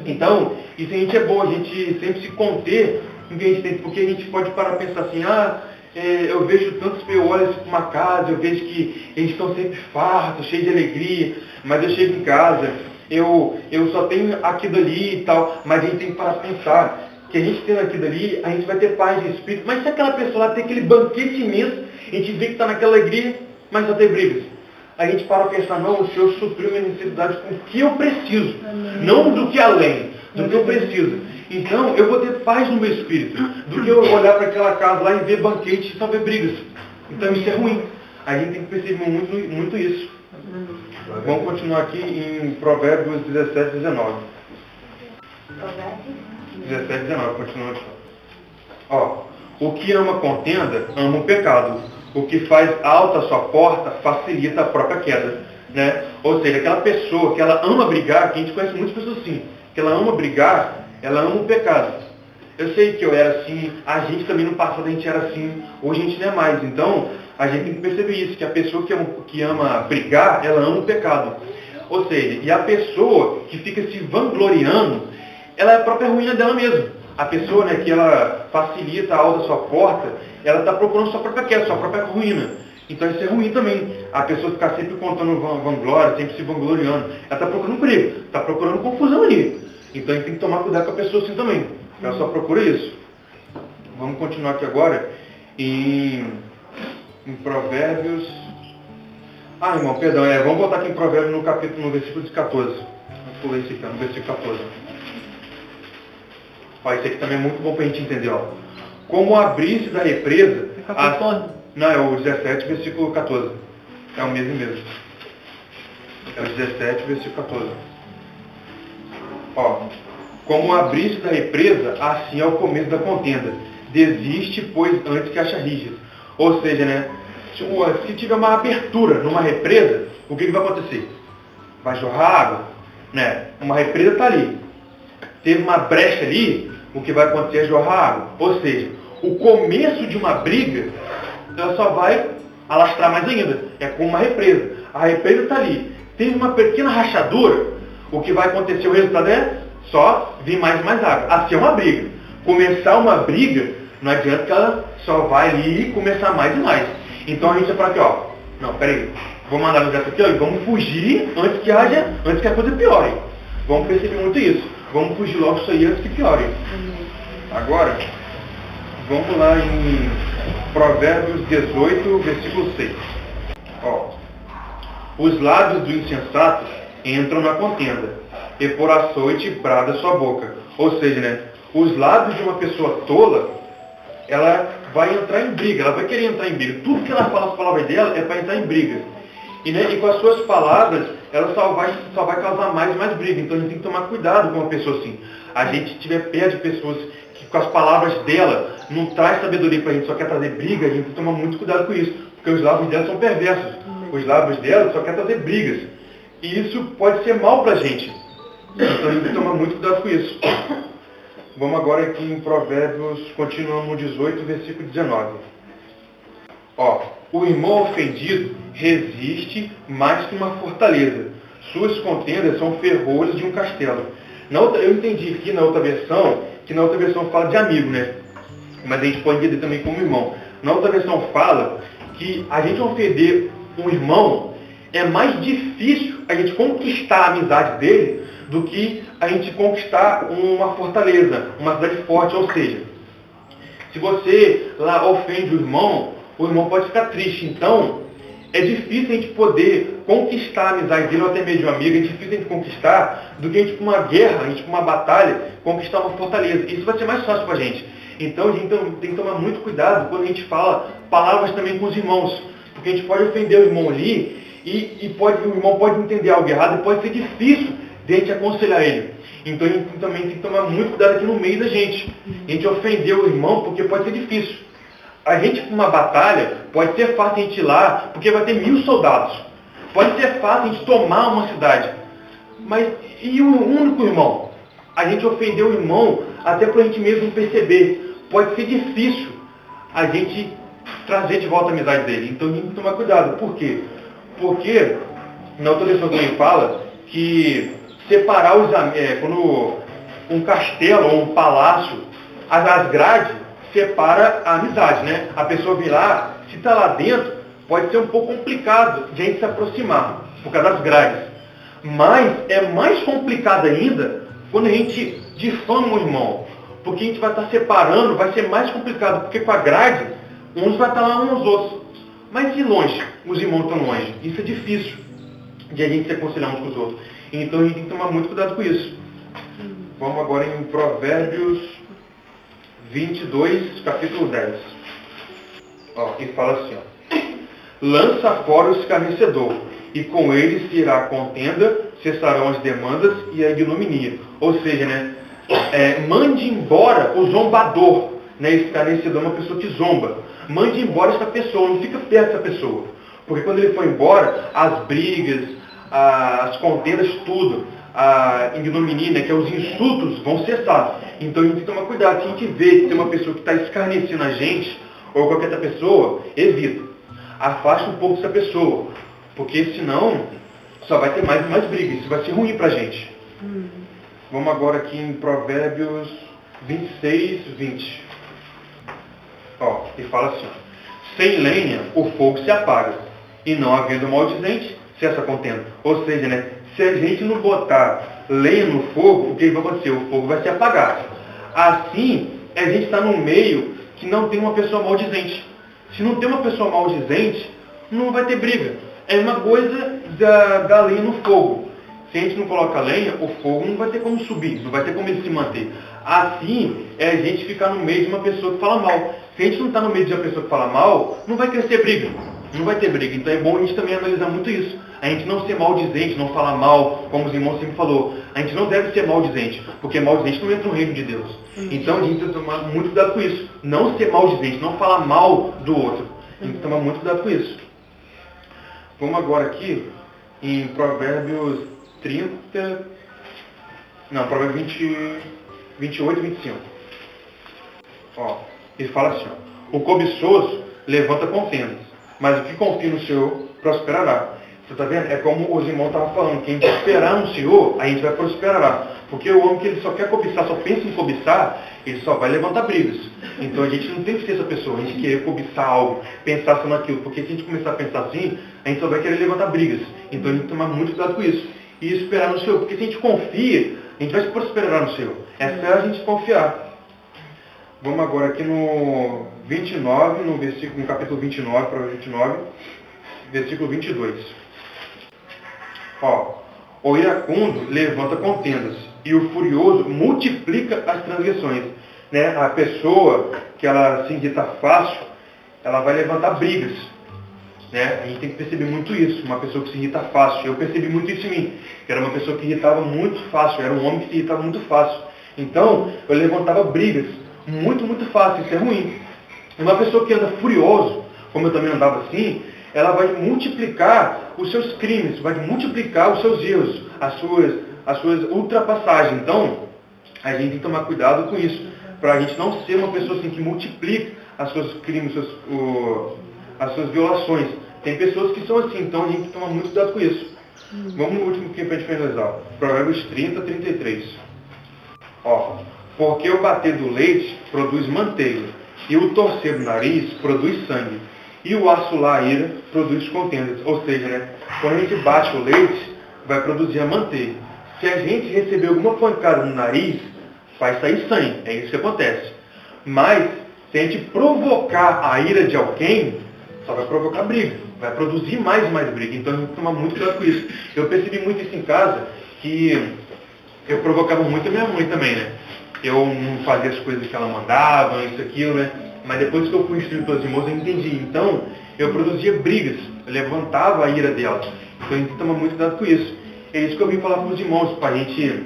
Então, isso a gente é bom, a gente sempre se conter com o que a gente tem, porque a gente pode parar e pensar assim, eu vejo tantos peões para uma casa, eu vejo que eles estão sempre fartos, cheios de alegria, mas eu chego em casa, eu só tenho aquilo ali e tal, mas a gente tem que parar para pensar que a gente tendo aquilo ali, a gente vai ter paz de espírito, mas se aquela pessoa lá tem aquele banquete imenso, a gente vê que está naquela alegria, mas só tem brigas. A gente para pensar, não, o Senhor supriu minha necessidade com o que eu preciso, não do que além, do que eu preciso. Então, eu vou ter paz no meu espírito, do que eu olhar para aquela casa lá e ver banquete e só ver brigas. Então, isso é ruim. A gente tem que perceber muito isso. Vamos continuar aqui em Provérbios 17, 19. 17, 19, continua aqui. Ó, o que ama contenda, ama o pecado. O que faz alta a sua porta, facilita a própria queda. Né? Ou seja, aquela pessoa que ela ama brigar, que a gente conhece muitas pessoas assim, que ela ama brigar, ela ama o pecado. Eu sei que eu era assim, a gente também no passado a gente era assim, hoje a gente não é mais. Então, a gente tem que perceber isso, que a pessoa que ama brigar, ela ama o pecado. Ou seja, e a pessoa que fica se vangloriando, ela é a própria ruína dela mesma. A pessoa, né, que ela facilita a alta da sua porta, ela está procurando sua própria queda, sua própria ruína. Então isso é ruim também. A pessoa ficar sempre contando vanglória, sempre se vangloriando. Ela está procurando briga, está procurando confusão ali. Então a gente tem que tomar cuidado com a pessoa assim também. Ela só procura isso. Vamos continuar aqui agora em Provérbios. Irmão, perdão, vamos voltar aqui em Provérbios no versículo 14. Vamos pular esse aqui, no versículo 14. Ó, isso aqui também é muito bom para a gente entender. Ó. Como abrir-se da represa... Não, é o 17, versículo 14. É o mesmo. É o 17, versículo 14. Ó, como abrir-se da represa, assim é o começo da contenda. Desiste, pois, antes que acha rígido. Ou seja, né, se tiver uma abertura numa represa, o que vai acontecer? Vai jorrar água. Né? Uma represa está ali. Teve uma brecha ali, o que vai acontecer é jorrar água. Ou seja, o começo de uma briga, ela só vai alastrar mais ainda. É como uma represa. A represa está ali. Teve uma pequena rachadura, o que vai acontecer, o resultado é só vir mais e mais água. Assim é uma briga. Começar uma briga, não adianta que ela só vai ali e começar mais e mais. Então a gente vai falar aqui, ó. Não, peraí. Vamos mandar no gato aqui, ó, e vamos fugir antes que a coisa piore. Vamos perceber muito isso. Vamos fugir logo isso aí antes que piore. Agora, vamos lá em Provérbios 18, versículo 6. Ó, os lábios do insensato entram na contenda, e por açoite brada sua boca. Ou seja, né, os lábios de uma pessoa tola, ela vai entrar em briga, ela vai querer entrar em briga. Tudo que ela fala, as palavras dela, é para entrar em briga. E com as suas palavras, ela só vai causar mais e mais briga. Então a gente tem que tomar cuidado com uma pessoa assim. A gente estiver perto de pessoas que com as palavras dela não traz sabedoria para a gente, só quer trazer briga, a gente tem que tomar muito cuidado com isso. Porque os lábios dela são perversos. Os lábios dela só querem trazer brigas. E isso pode ser mal para a gente. Então a gente tem que tomar muito cuidado com isso. Vamos agora aqui em Provérbios, continuando no 18, versículo 19. Ó, o irmão ofendido resiste mais que uma fortaleza. Suas contendas são ferrolhos de um castelo. Eu entendi aqui na outra versão, que na outra versão fala de amigo, né? Mas a gente pode entender também como irmão. Na outra versão fala que a gente ofender um irmão é mais difícil a gente conquistar a amizade dele do que a gente conquistar uma fortaleza, uma cidade forte. Ou seja, se você lá ofende o irmão pode ficar triste. Então, é difícil a gente poder conquistar a amizade dele, ou até mesmo amigo, é difícil a gente conquistar do que a gente, com uma guerra, a gente, com uma batalha, conquistar uma fortaleza. Isso vai ser mais fácil para a gente. Então, a gente tem que tomar muito cuidado quando a gente fala palavras também com os irmãos. Porque a gente pode ofender o irmão ali, e o irmão pode entender algo errado, e pode ser difícil de a gente aconselhar ele. Então, a gente também tem que tomar muito cuidado aqui no meio da gente. A gente ofender o irmão, porque pode ser difícil. A gente, com uma batalha, pode ser fácil a gente ir lá, porque vai ter 1000 soldados. Pode ser fácil a gente tomar uma cidade. Mas, e o único irmão? A gente ofendeu o irmão até para a gente mesmo perceber. Pode ser difícil a gente trazer de volta a amizade dele. Então, a gente tem que tomar cuidado. Por quê? Porque, na outra versão também fala que separar quando um castelo ou um palácio, as grades, separa a amizade, né? A pessoa vem lá, se está lá dentro, pode ser um pouco complicado de a gente se aproximar, por causa das grades. Mas é mais complicado ainda quando a gente difama o irmão. Porque a gente vai estar separando, vai ser mais complicado, porque com a grade, uns vai estar lá uns aos outros. Mas de longe, os irmãos estão longe. Isso é difícil de a gente se aconselhar uns com os outros. Então a gente tem que tomar muito cuidado com isso. Vamos agora em Provérbios 22, capítulo 10. Ó, e fala assim, ó. Lança fora o escarnecedor, e com ele se irá a contenda, cessarão as demandas e a ignominia. Ou seja, né, mande embora o zombador, né, escarnecedor é uma pessoa que zomba. Mande embora essa pessoa, não fica perto dessa pessoa. Porque quando ele for embora, as brigas, as contendas, tudo, a ignominia, né, que é os insultos, vão cessar. Então a gente tem que tomar cuidado. Se a gente vê que tem uma pessoa que está escarnecendo a gente, ou qualquer outra pessoa, evita. Afaste um pouco essa pessoa. Porque senão só vai ter mais e mais brigas. Isso vai ser ruim para a gente. Vamos agora aqui em Provérbios 26, 20. Ó, e fala assim, ó. Sem lenha o fogo se apaga, e não havendo maldizente, cessa a contenda. Ou seja, né, se a gente não botar lenha no fogo, o que vai acontecer? O fogo vai se apagar. Assim, a gente está num meio que não tem uma pessoa maldizente. Se não tem uma pessoa maldizente, não vai ter briga. É uma coisa da lenha no fogo. Se a gente não coloca lenha, o fogo não vai ter como subir, não vai ter como ele se manter. Assim, é a gente ficar no meio de uma pessoa que fala mal. Se a gente não está no meio de uma pessoa que fala mal, não vai crescer briga. Não vai ter briga. Então é bom a gente também analisar muito isso. A gente não ser maldizente, não falar mal, como os irmãos sempre falou. A gente não deve ser maldizente, porque maldizente não entra no reino de Deus. Então a gente tem que tomar muito cuidado com isso. Não ser maldizente, não falar mal do outro. A gente tem que tomar muito cuidado com isso. Vamos agora aqui em Provérbios 30... Não, Provérbios 28 e 25. Ó, ele fala assim, ó. O cobiçoso levanta contendas, mas o que confia no Senhor prosperará. Você está vendo? É como os irmãos estavam falando, que a gente esperar no Senhor, a gente vai prosperar. Porque o homem que ele só quer cobiçar, só pensa em cobiçar, ele só vai levantar brigas. Então a gente não tem que ser essa pessoa, a gente querer cobiçar algo, pensar só naquilo. Porque se a gente começar a pensar assim, a gente só vai querer levantar brigas. Então a gente tem que tomar muito cuidado com isso. E esperar no Senhor, porque se a gente confia, a gente vai se prosperar no Senhor. É fé a gente confiar. Vamos agora aqui no 29, no capítulo 29, Provérbios 29, versículo 22. Ó, o iracundo levanta contendas e o furioso multiplica as transgressões. Né? A pessoa que ela se irrita fácil, ela vai levantar brigas. Né? A gente tem que perceber muito isso, uma pessoa que se irrita fácil. Eu percebi muito isso em mim, que era uma pessoa que irritava muito fácil, era um homem que se irritava muito fácil. Então, eu levantava brigas muito, muito fácil, isso é ruim. Uma pessoa que anda furioso, como eu também andava assim, ela vai multiplicar os seus crimes, vai multiplicar os seus erros, as suas ultrapassagens. Então, a gente tem que tomar cuidado com isso, para a gente não ser uma pessoa assim, que multiplica os seus crimes, as suas violações. Tem pessoas que são assim, então a gente tem que tomar muito cuidado com isso. Vamos no último que a gente finalizar. Provérbios 30, 33. Ó, porque o bater do leite produz manteiga, e o torcer do nariz produz sangue, e o assolar a ira produz contendas. Ou seja, né, quando a gente bate o leite, vai produzir a manteiga. Se a gente receber alguma pancada no nariz, vai sair sangue. É isso que acontece. Mas, se a gente provocar a ira de alguém, só vai provocar briga. Vai produzir mais e mais briga. Então, a gente tem que tomar muito cuidado com isso. Eu percebi muito isso em casa, que eu provocava muito a minha mãe também, né? Eu não fazia as coisas que ela mandava, isso, aquilo, né? Mas depois que eu fui instruído pelos irmãos, eu entendi. Então, eu produzia brigas. Eu levantava a ira dela. Então, a gente tem que tomar muito cuidado com isso. É isso que eu vim falar para os irmãos, para a gente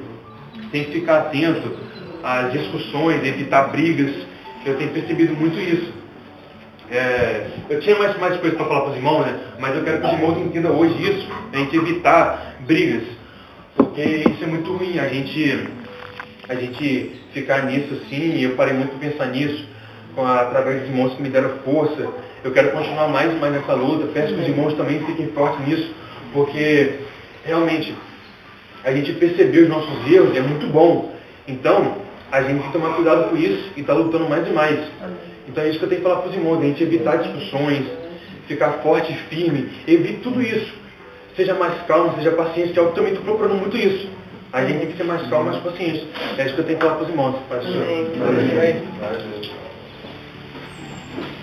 tem que ficar atento às discussões, evitar brigas. Eu tenho percebido muito isso. Eu tinha mais coisas para falar para os irmãos, né? Mas eu quero que os irmãos entendam hoje isso, a gente evitar brigas. Porque isso é muito ruim, a gente ficar nisso assim, e eu parei muito de pensar nisso, através dos irmãos que me deram força. Eu quero continuar mais e mais nessa luta, peço que os irmãos também fiquem fortes nisso, porque realmente a gente perceber os nossos erros é muito bom. Então, a gente tem que tomar cuidado com isso e estar lutando mais e mais. Então é isso que eu tenho que falar para os irmãos, a gente evitar discussões, ficar forte e firme, evite tudo isso. Seja mais calmo, seja paciente, eu também estou procurando muito isso. A gente tem que ser mais calmo, mais paciente. É isso que eu tenho que falar para os irmãos.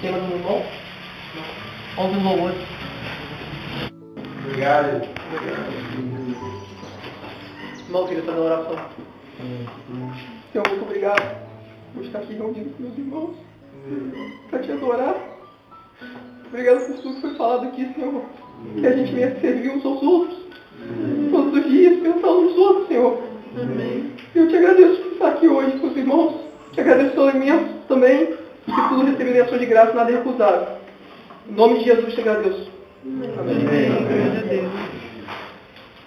Tem mais um irmão? Vamos no louvor. Obrigado. Irmão, queria fazer uma oração. Senhor, muito obrigado por estar aqui reunido com meus irmãos, para te adorar. Obrigado por tudo que foi falado aqui, Senhor. Que a gente venha servir uns aos outros, todos os dias, pensar uns nos outros, Senhor. Amém. Eu te agradeço por estar aqui hoje com os irmãos. Te agradeço pelo alimento também, que tudo receber ação de graça, nada é recusado. Em nome de Jesus te agradeço. Amém. Amém.